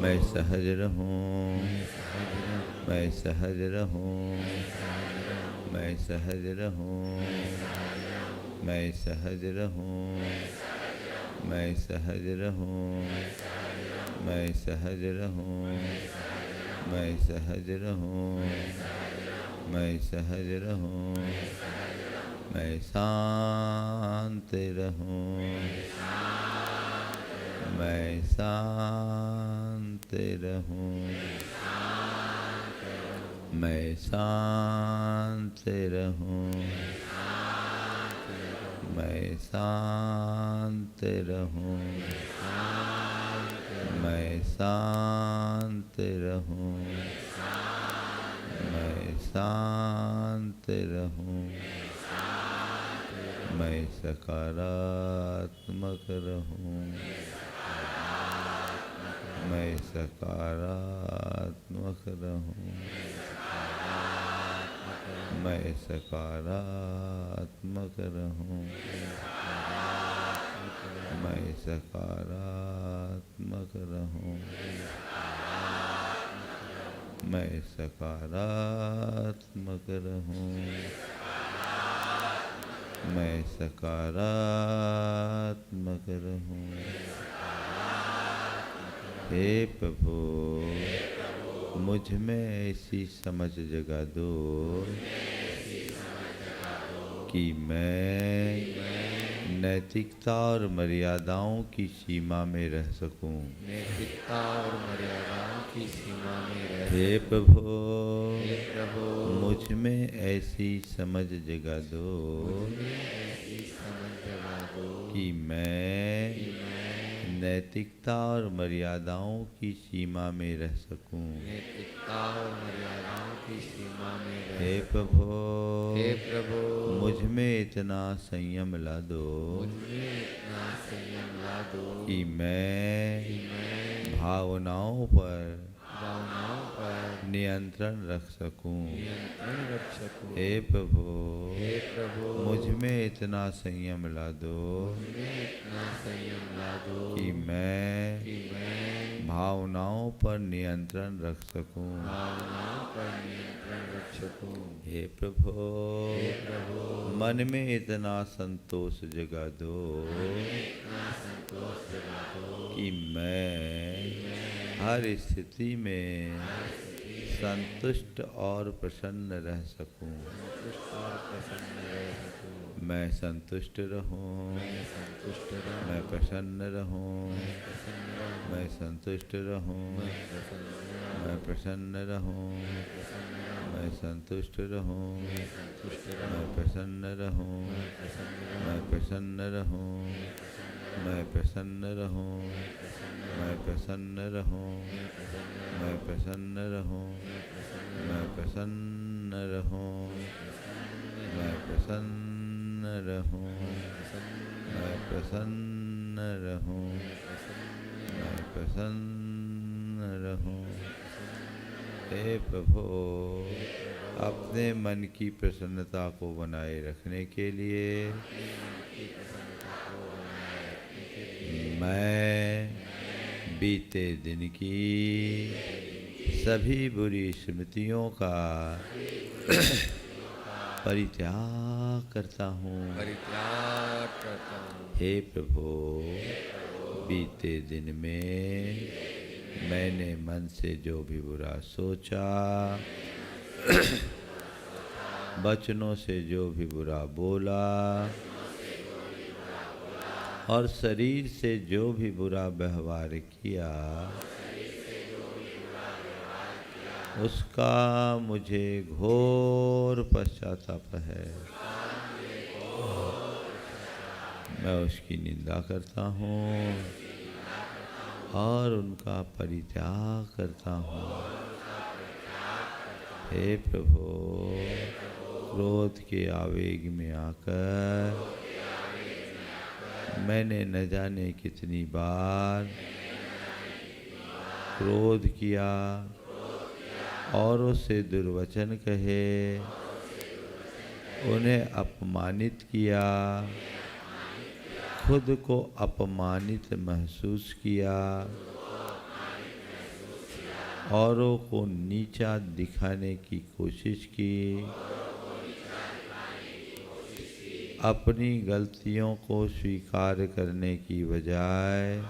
A: मैं सहज रहूं, मैं सहज रहूं, मैं सहज रहूं, मैं सहज रहूं, मैं सहज रहूं, मैं सहज रहूं, मैं सहज रहूं, मैं सहज रहूं, मैं शांत रहूं, मैं शांत रहूं, मैं शांत रहूं, मैं शांत रहूं, मैं शांत रहूं, मैं शांत रहूं, मैं सकारात्मक रहूं, मैं सकारात्मक रहूं, मैं सकारात्मक रहूं, मैं सकारात्मक रहूं, मैं सकारात्मक रहूं, मैं सकारात्मक रहूं। हे प्रभु, मुझ में ऐसी समझ जगा दो कि मैं नैतिकता और मर्यादाओं की सीमा में रह सकूं।
K: नैतिकता और मर्यादाओं की सीमा में रह।
A: हे प्रभु, मुझ में ऐसी समझ जगा दो कि मैं नैतिकता और मर्यादाओं की सीमा में रह सकूं।
K: नैतिकता और मर्यादाओं की सीमा में रह।
A: हे प्रभु,
K: हे प्रभु,
A: मुझ में इतना संयम ला दो,
K: मुझ में इतना संयम ला दो
A: कि मैं भावनाओं पर नियंत्रण रख सकूं। हे प्रभु, मुझ में इतना संयम ला दो कि मैं भावनाओं पर नियंत्रण रख सकूं। हे प्रभु, मन में इतना संतोष जगा दो कि मैं हर स्थिति में संतुष्ट और प्रसन्न रह सकूं। मैं संतुष्ट रहूं, मैं प्रसन्न रहूं, मैं संतुष्ट रहूं, मैं प्रसन्न रहूं, मैं संतुष्ट रहूं, मैं प्रसन्न रहूं, मैं प्रसन्न रहूं, मैं प्रसन्न रहूं, मैं प्रसन्न रहूं, मैं प्रसन्न रहूं, मैं प्रसन्न रहूं, मैं प्रसन्न रहूं, मैं प्रसन्न रहूं, मैं प्रसन्न रहूं। हे प्रभु, अपने मन की प्रसन्नता को बनाए रखने के लिए मैं बीते दिन की सभी बुरी स्मृतियों का परित्याग करता हूँ। हे प्रभु, बीते दिन में मैंने मन से जो भी बुरा सोचा, वचनों से जो भी बुरा बोला और शरीर से जो भी बुरा व्यवहार किया, उसका मुझे घोर पश्चाताप है। मैं उसकी निंदा करता हूँ और उनका परित्याग करता हूँ। हे प्रभु, क्रोध के आवेग में आकर मैंने न जाने कितनी बार क्रोध किया, औरों से दुर्वचन कहे, उन्हें अपमानित किया, खुद को अपमानित महसूस किया, औरों को नीचा दिखाने की कोशिश की, अपनी गलतियों को स्वीकार करने की बजाय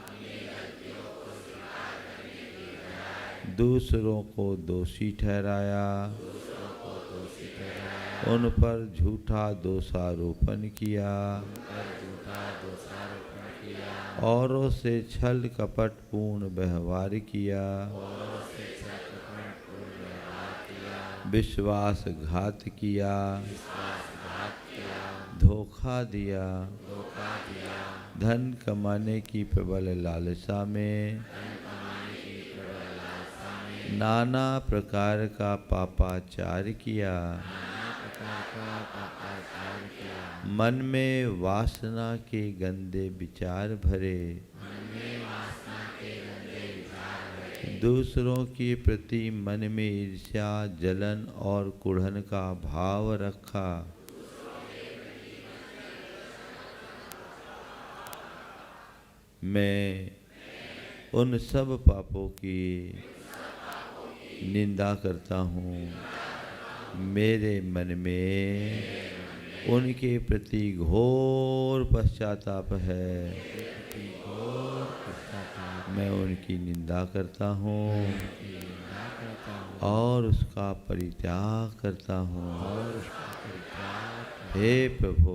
A: दूसरों को दोषी ठहराया, उन पर झूठा दोषारोपण किया, औरों से छल कपट पूर्ण व्यवहार किया, विश्वासघात किया, धोखा दिया, धन कमाने की प्रबल लालसा में नाना प्रकार का पापाचार किया, मन में वासना के गंदे विचार भरे, दूसरों के प्रति मन में ईर्ष्या, जलन और कुढ़न का भाव रखा, मैं उन सब पापों की निंदा करता हूँ। मेरे मन में उनके प्रति घोर पश्चाताप है। मैं उनकी निंदा करता हूँ और उसका परित्याग करता हूँ। हे प्रभु,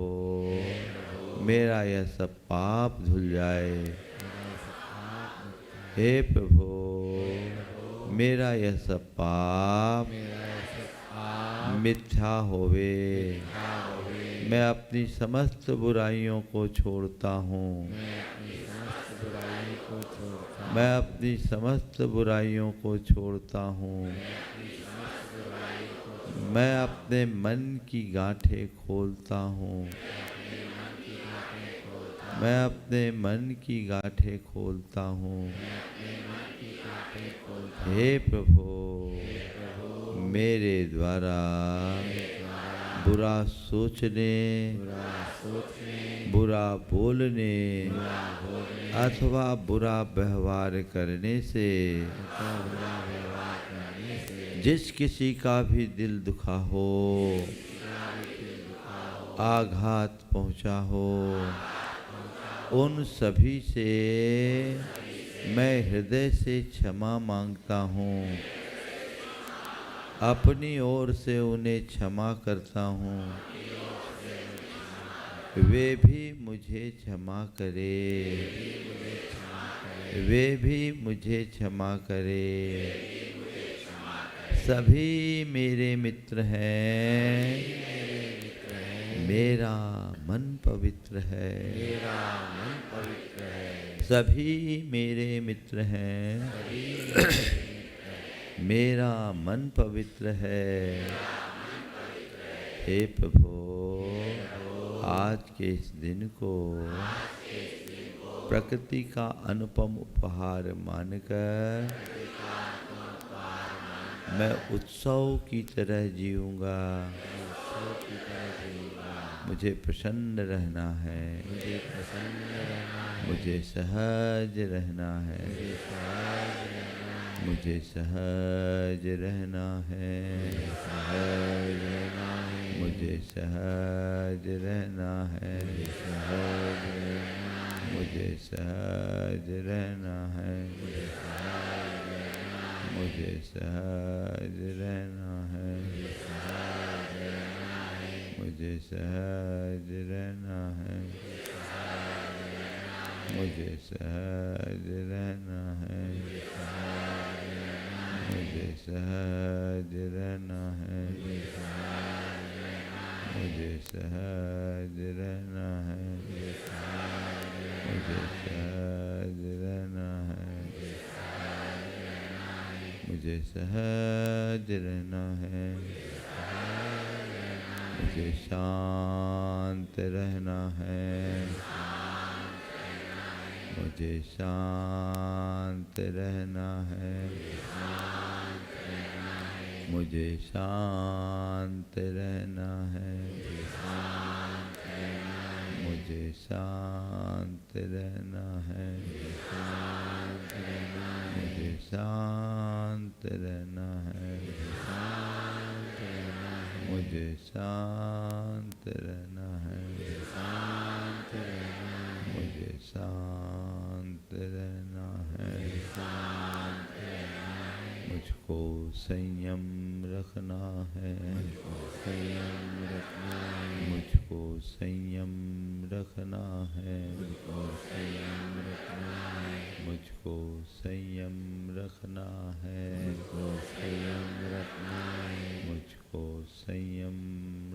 A: मेरा यह सब पाप धुल जाए। हे प्रभु, मेरा यह सब पाप मिथ्या होवे। मैं अपनी समस्त बुराइयों को छोड़ता हूँ। मैं अपनी समस्त बुराइयों को छोड़ता हूँ। मैं अपने मन की गांठें खोलता हूँ। मैं अपने मन की गांठें खोलता हूँ। हे प्रभु, मेरे द्वारा बुरा सोचने, बुरा बोलने अथवा बुरा व्यवहार करने से जिस किसी का भी दिल दुखा हो, आघात पहुंचा हो, उन सभी से मैं हृदय से क्षमा मांगता हूँ। अपनी ओर से उन्हें क्षमा करता हूँ। वे भी मुझे क्षमा करे, वे भी मुझे क्षमा करे। सभी मेरे मित्र हैं, मेरा मन पवित्र है,
K: मेरा मन पवित्र है।
A: सभी मेरे मित्र हैं, मेरा मन पवित्र है। हे प्रभु, आज के इस दिन को प्रकृति का अनुपम उपहार मानकर मैं उत्सव की तरह जीऊँगा। मुझे प्रसन्न रहना है,
K: मुझे प्रसन्न रहना है,
A: मुझे सहज रहना है, मुझे सहज रहना है,
K: सहज रहना है,
A: मुझे सहज रहना है, मुझे सहज रहना है, मुझे सहज रहना है, मुझे सहज रहना है, मुझे सहज रहना है, मुझे सहज रहना है, मुझे सहज रहना है, मुझे सहज रहना है, मुझे सहज रहना है, मुझे शांत रहना है, मुझे शांत रहना है, मुझे शांत रहना है, मुझे शांत रहना है, मुझे शांत रहना है, मुझे शांत रहना है, मुझे शांत रहना है, मुझको संयम रखना है, मुझको संयम रखना है, मुझको संयम रखना है, मुझको संयम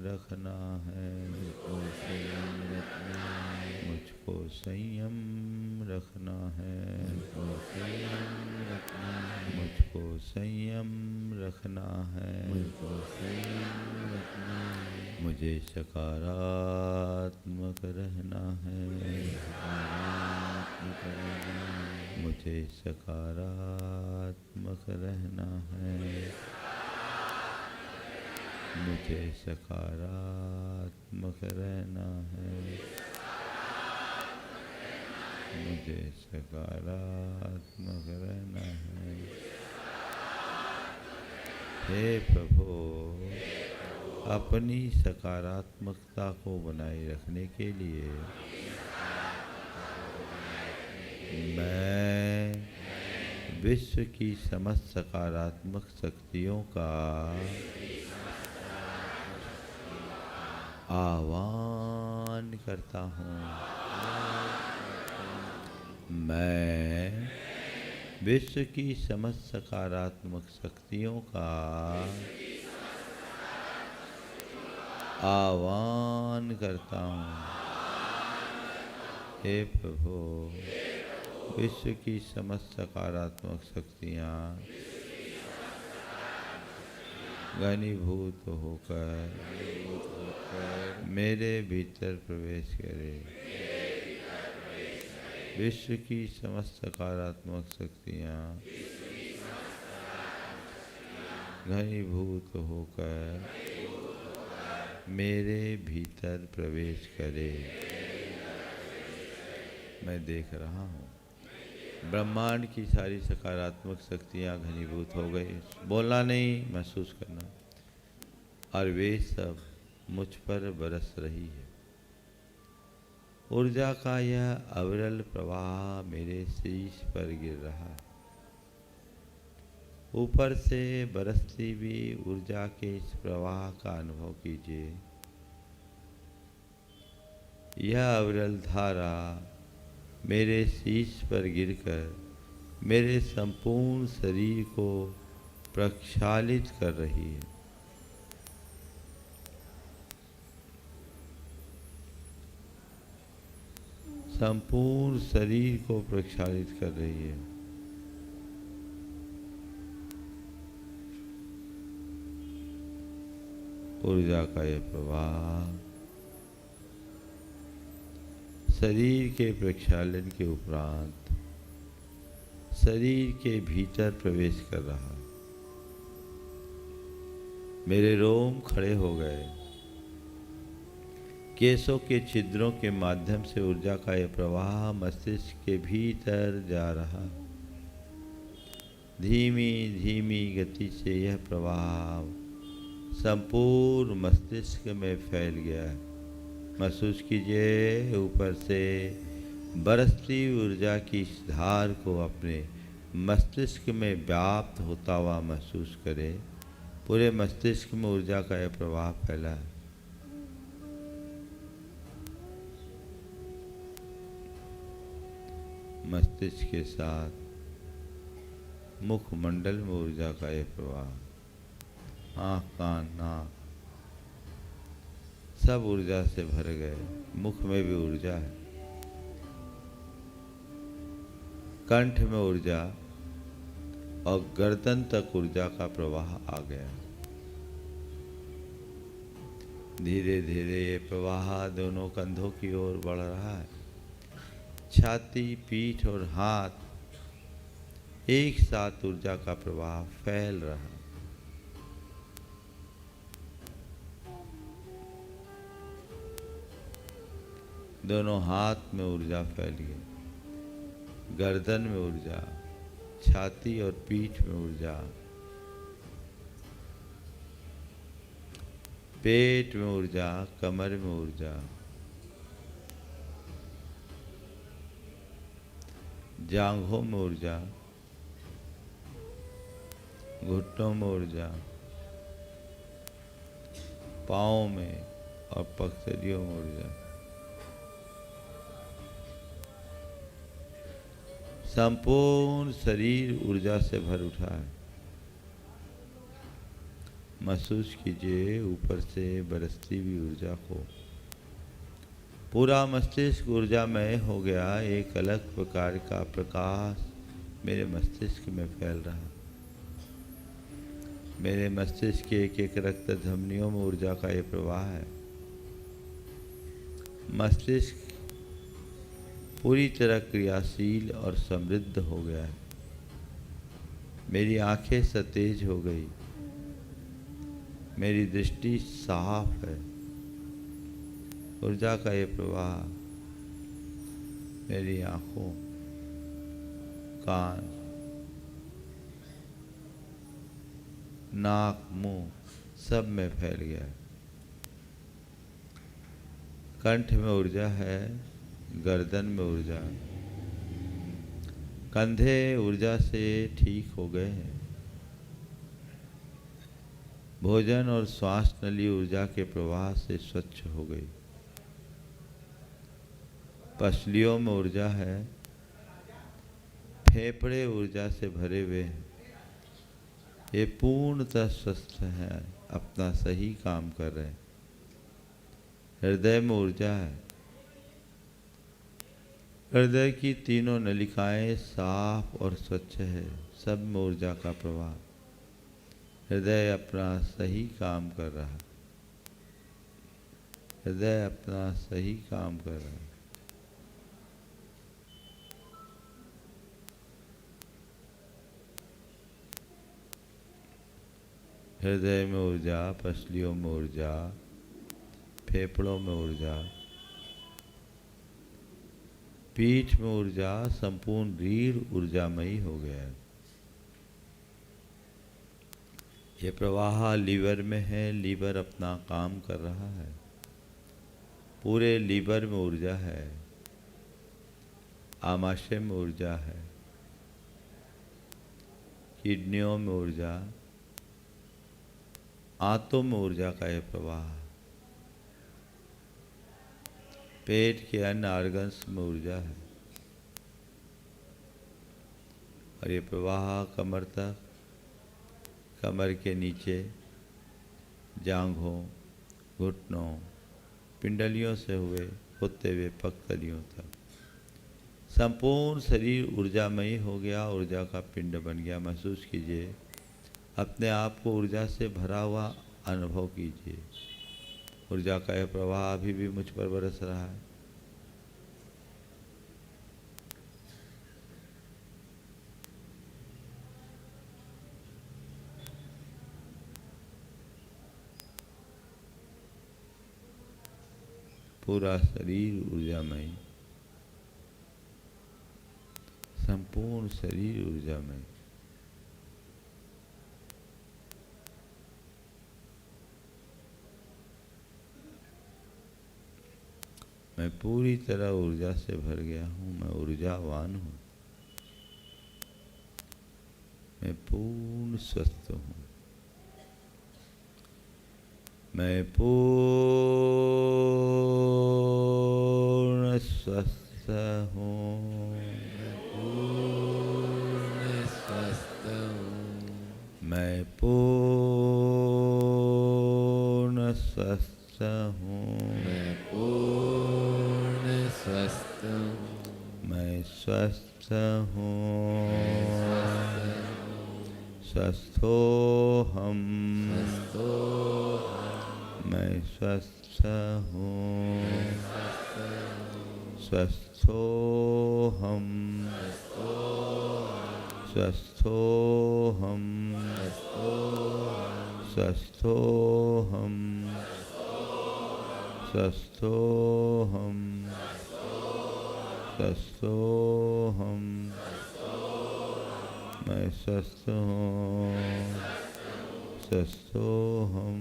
A: रखना है, मुझको संयम रखना है, मुझको संयम रखना है, मुझे सकारात्मक रहना है, मुझे सकारात्मक रहना है, मुझे सकारात्मक रहना है, मुझे सकारात्मक रहना है। हे प्रभु, अपनी सकारात्मकता को बनाए रखने के लिए मैं विश्व की समस्त सकारात्मक शक्तियों का आह्वान करता हूँ। मैं विश्व की समस्त सकारात्मक शक्तियों का आह्वान करता हूँ। हे प्रभु, विश्व की समस्त सकारात्मक शक्तियाँ घनीभूत होकर मेरे भीतर प्रवेश करे। विश्व की समस्त सकारात्मक शक्तियाँ घनीभूत होकर मेरे भीतर प्रवेश करे। मैं देख रहा हूँ ब्रह्मांड की सारी सकारात्मक शक्तियाँ घनीभूत हो गई। बोलना नहीं, महसूस करना। और वे सब मुझ पर बरस रही है। ऊर्जा का यह अविरल प्रवाह मेरे शीश पर गिर रहा है। ऊपर से बरसती हुई ऊर्जा के इस प्रवाह का अनुभव कीजिए। यह अविरल धारा मेरे शीश पर गिरकर मेरे संपूर्ण शरीर को प्रक्षालित कर रही है। संपूर्ण शरीर को प्रक्षालित कर रही है। ऊर्जा का यह प्रवाह शरीर के प्रक्षालन के उपरांत शरीर के भीतर प्रवेश कर रहा। मेरे रोम खड़े हो गए। केशों के छिद्रों के माध्यम से ऊर्जा का यह प्रवाह मस्तिष्क के भीतर जा रहा। धीमी धीमी गति से यह प्रवाह संपूर्ण मस्तिष्क में फैल गया। महसूस कीजिए, ऊपर से बरसती ऊर्जा की इस धार को अपने मस्तिष्क में व्याप्त होता हुआ महसूस करें। पूरे मस्तिष्क में ऊर्जा का यह प्रवाह फैला है। मस्तिष्क के साथ मुखमंडल में ऊर्जा का यह प्रवाह, आँख, कान, नाक सब ऊर्जा से भर गए। मुख में भी ऊर्जा है, कंठ में ऊर्जा और गर्दन तक ऊर्जा का प्रवाह आ गया। धीरे धीरे ये प्रवाह दोनों कंधों की ओर बढ़ रहा है। छाती, पीठ और हाथ एक साथ ऊर्जा का प्रवाह फैल रहा है। दोनों हाथ में ऊर्जा फैल गई। गर्दन में ऊर्जा, छाती और पीठ में ऊर्जा, पेट में ऊर्जा, कमर में ऊर्जा, जांघों में ऊर्जा, घुटनों में ऊर्जा, पाँव में और पगडंडियों में ऊर्जा। संपूर्ण शरीर ऊर्जा से भर उठा है। महसूस कीजिए ऊपर से बरसती हुई ऊर्जा को। पूरा मस्तिष्क ऊर्जामय हो गया। एक अलग प्रकार का प्रकाश मेरे मस्तिष्क में फैल रहा। मेरे मस्तिष्क के एक एक रक्त धमनियों में ऊर्जा का ये प्रवाह है। मस्तिष्क पूरी तरह क्रियाशील और समृद्ध हो गया है। मेरी आंखें सतेज हो गई। मेरी दृष्टि साफ है। ऊर्जा का ये प्रवाह मेरी आंखों, कान, नाक, मुंह सब में फैल गया है। कंठ में ऊर्जा है, गर्दन में ऊर्जा, कंधे ऊर्जा से ठीक हो गए हैं। भोजन और श्वास नली ऊर्जा के प्रवाह से स्वच्छ हो गई। पसलियों में ऊर्जा है। फेफड़े ऊर्जा से भरे हुए हैं। ये पूर्णतः स्वस्थ हैं, अपना सही काम कर रहे हैं। हृदय में ऊर्जा है। हृदय की तीनों नलिकाएं साफ और स्वच्छ है। सब में ऊर्जा का प्रवाह। हृदय अपना सही काम कर रहा है। हृदय अपना सही काम कर रहा है। हृदय में ऊर्जा, पसलियों में ऊर्जा, फेफड़ों में ऊर्जा, पीठ में ऊर्जा, संपूर्ण रीढ़ ऊर्जामयी हो गया है। ये प्रवाह लीवर में है। लीवर अपना काम कर रहा है। पूरे लीवर में ऊर्जा है। आमाशय में ऊर्जा है। किडनियों में ऊर्जा, आंतों में ऊर्जा का यह प्रवाह, पेट के अन्य ऑर्गन्स में ऊर्जा है और ये प्रवाह कमर तक, कमर के नीचे, जांघों, घुटनों, पिंडलियों से होते हुए पगतलियों तक संपूर्ण शरीर ऊर्जामयी हो गया, ऊर्जा का पिंड बन गया। महसूस कीजिए, अपने आप को ऊर्जा से भरा हुआ अनुभव कीजिए। ऊर्जा का यह प्रवाह अभी भी मुझ पर बरस रहा है। पूरा शरीर ऊर्जामय, संपूर्ण शरीर ऊर्जामय। मैं पूरी तरह ऊर्जा से भर गया हूँ, मैं ऊर्जावान हूँ, मैं पूर्ण स्वस्थ हूँ, मैं पूर्ण स्वस्थ हूँ, मैं पूर्ण स्वस्थ हूँ, मैं पूर्ण स्वस्थ हूँ, मैं स्वस्थ हूँ, स्वस्थो हम, मैं स्वस्थ हूँ, स्वस्थो हम, स्वस्थो हम, स्वस्थो हम, स्वस्थो हम, स्वस्थो हम, मैं स्वस्थ हूँ, स्वस्थो हम,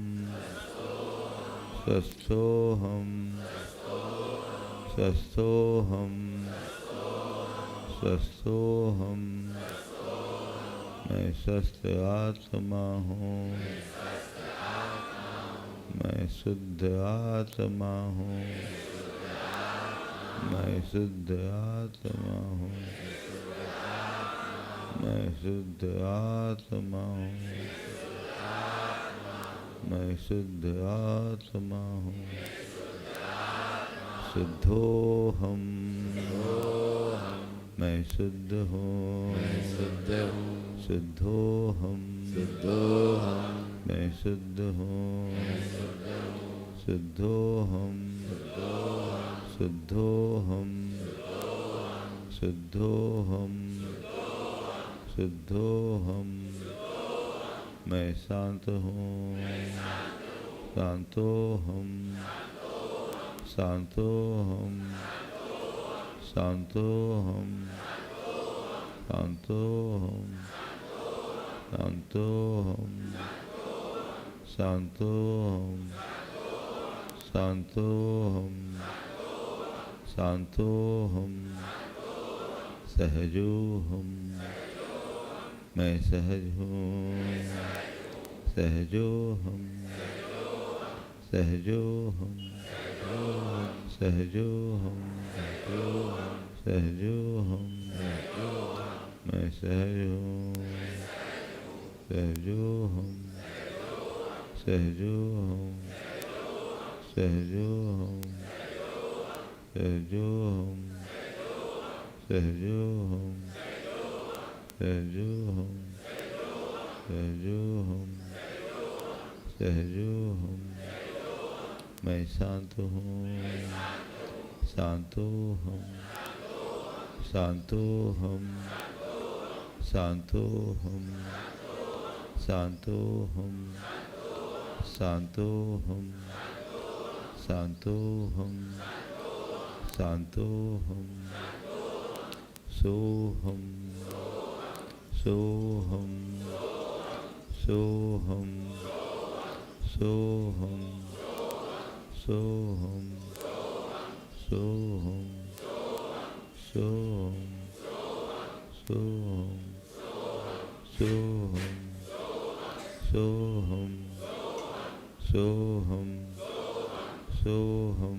A: स्वस्थो हम, स्वस्थो हम, स्वस्थो हम, मैं स्वस्थ आत्मा हूँ, मैं शुद्ध आत्मा हूँ, मैं शुद्ध आत्मा हूँ, मैं शुद्ध आत्मा हूँ, मैं शुद्ध आत्मा हूँ, शुद्धो हम, मैं शुद्ध हूँ, शुद्धो हम, मैं शुद्ध हूँ, शुद्धो हम, शुद्धो हम, शुद्धो हम, शुद्धो हम, मैं शांत हूँ, शांतो हम, शांतो हम, शांतो हम, शांतो हम, शांतो हम, शांतो हम, शांतो हम, शांतो हम, सहजो हम, मैं सहज हूँ, सहजो हम, सहजो हम, सहजो हम, सहजो हम, मैं सहज हूँ, सहजो हम, सहजो हम, सहजो हम, सहजो हम, सहजो हम, सहजो हम, सहजो हम, सहजो हम, मैं शांत हूँ, शांतो हम, शांतो हम, शांतो हम, शांतो हम, शांतो हम, शांतो हम, शांतो हम, सोहम, सोहम, सोहम, सोहम, सोहम, सोहम, सोहम, सोहम, सोहम, सोहम, सोहम, सोहम,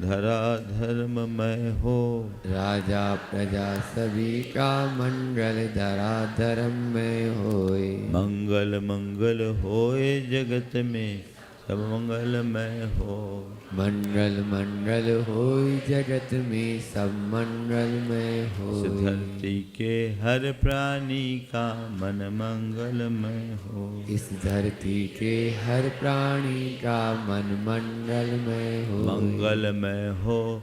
A: धरा धर्ममय हो।
K: राजा प्रजा सभी का मंगल धरा धर्म में होए।
A: मंगल मंगल होए जगत में सब मंगलमय हो।
K: मंगल मंगल होए जगत में सब मंगलमय हो।
A: इस धरती के हर प्राणी का मन मंगलमय हो।
K: इस धरती के हर प्राणी का मन मंगलमय हो।
A: मंगलमय हो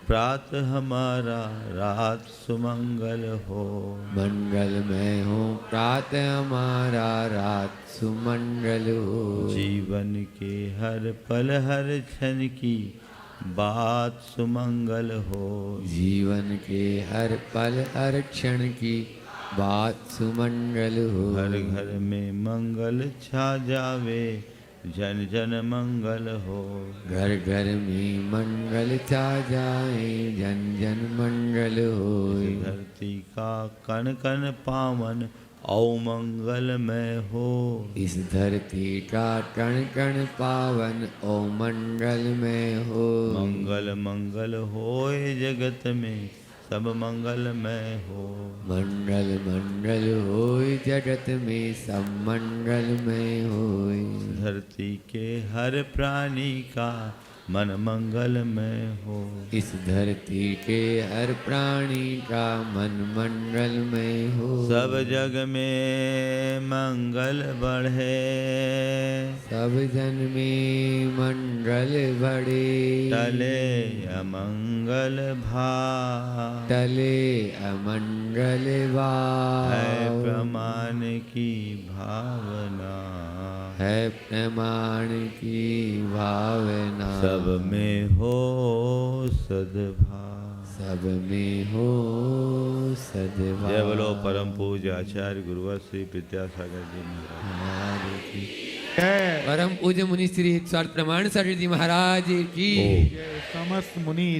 A: प्रातः हमारा रात सुमंगल हो।
K: मंगलमय हो प्रातः हमारा रात सुमंगल हो।
A: जीवन के हर पल हर क्षण की बात सुमंगल हो।
K: जीवन के हर पल हर क्षण की बात सुमंगल हो।
A: हर घर में मंगल छा जावे जन जन मंगल हो।
K: घर घर में मंगल छा जाए जन जन मंगल हो।
A: धरती का कण कण पावन औ मंगलमय हो।
K: इस धरती का कण कण पावन ओ मंगलमय हो।
A: मंगल मंगल होए जगत में सब मंगलमय हो।
K: मंगल मंगल होए जगत में सब मंगलमय होए।
A: धरती के हर प्राणी का मन मंगलमय हो।
K: इस धरती के हर प्राणी का मन मंगलमय हो।
A: सब जग में मंगल बढ़े।
K: सब जन में मंगल बढ़े।
A: टले अमंगल भाव।
K: टले अमंगल भाव।
A: है प्रमाण की भावना।
K: है प्रमाण की भावना।
A: सब में हो सद्भाव।
K: सब में हो सद्भाव।
A: जय बोलो परम पूज्य आचार्य गुरुवर श्री विद्यासागर जी
K: महाराज की। परम पूज्य मुनि श्री स्वार्थ प्रमाण सागर जी महाराज की।
D: समस्त मुनि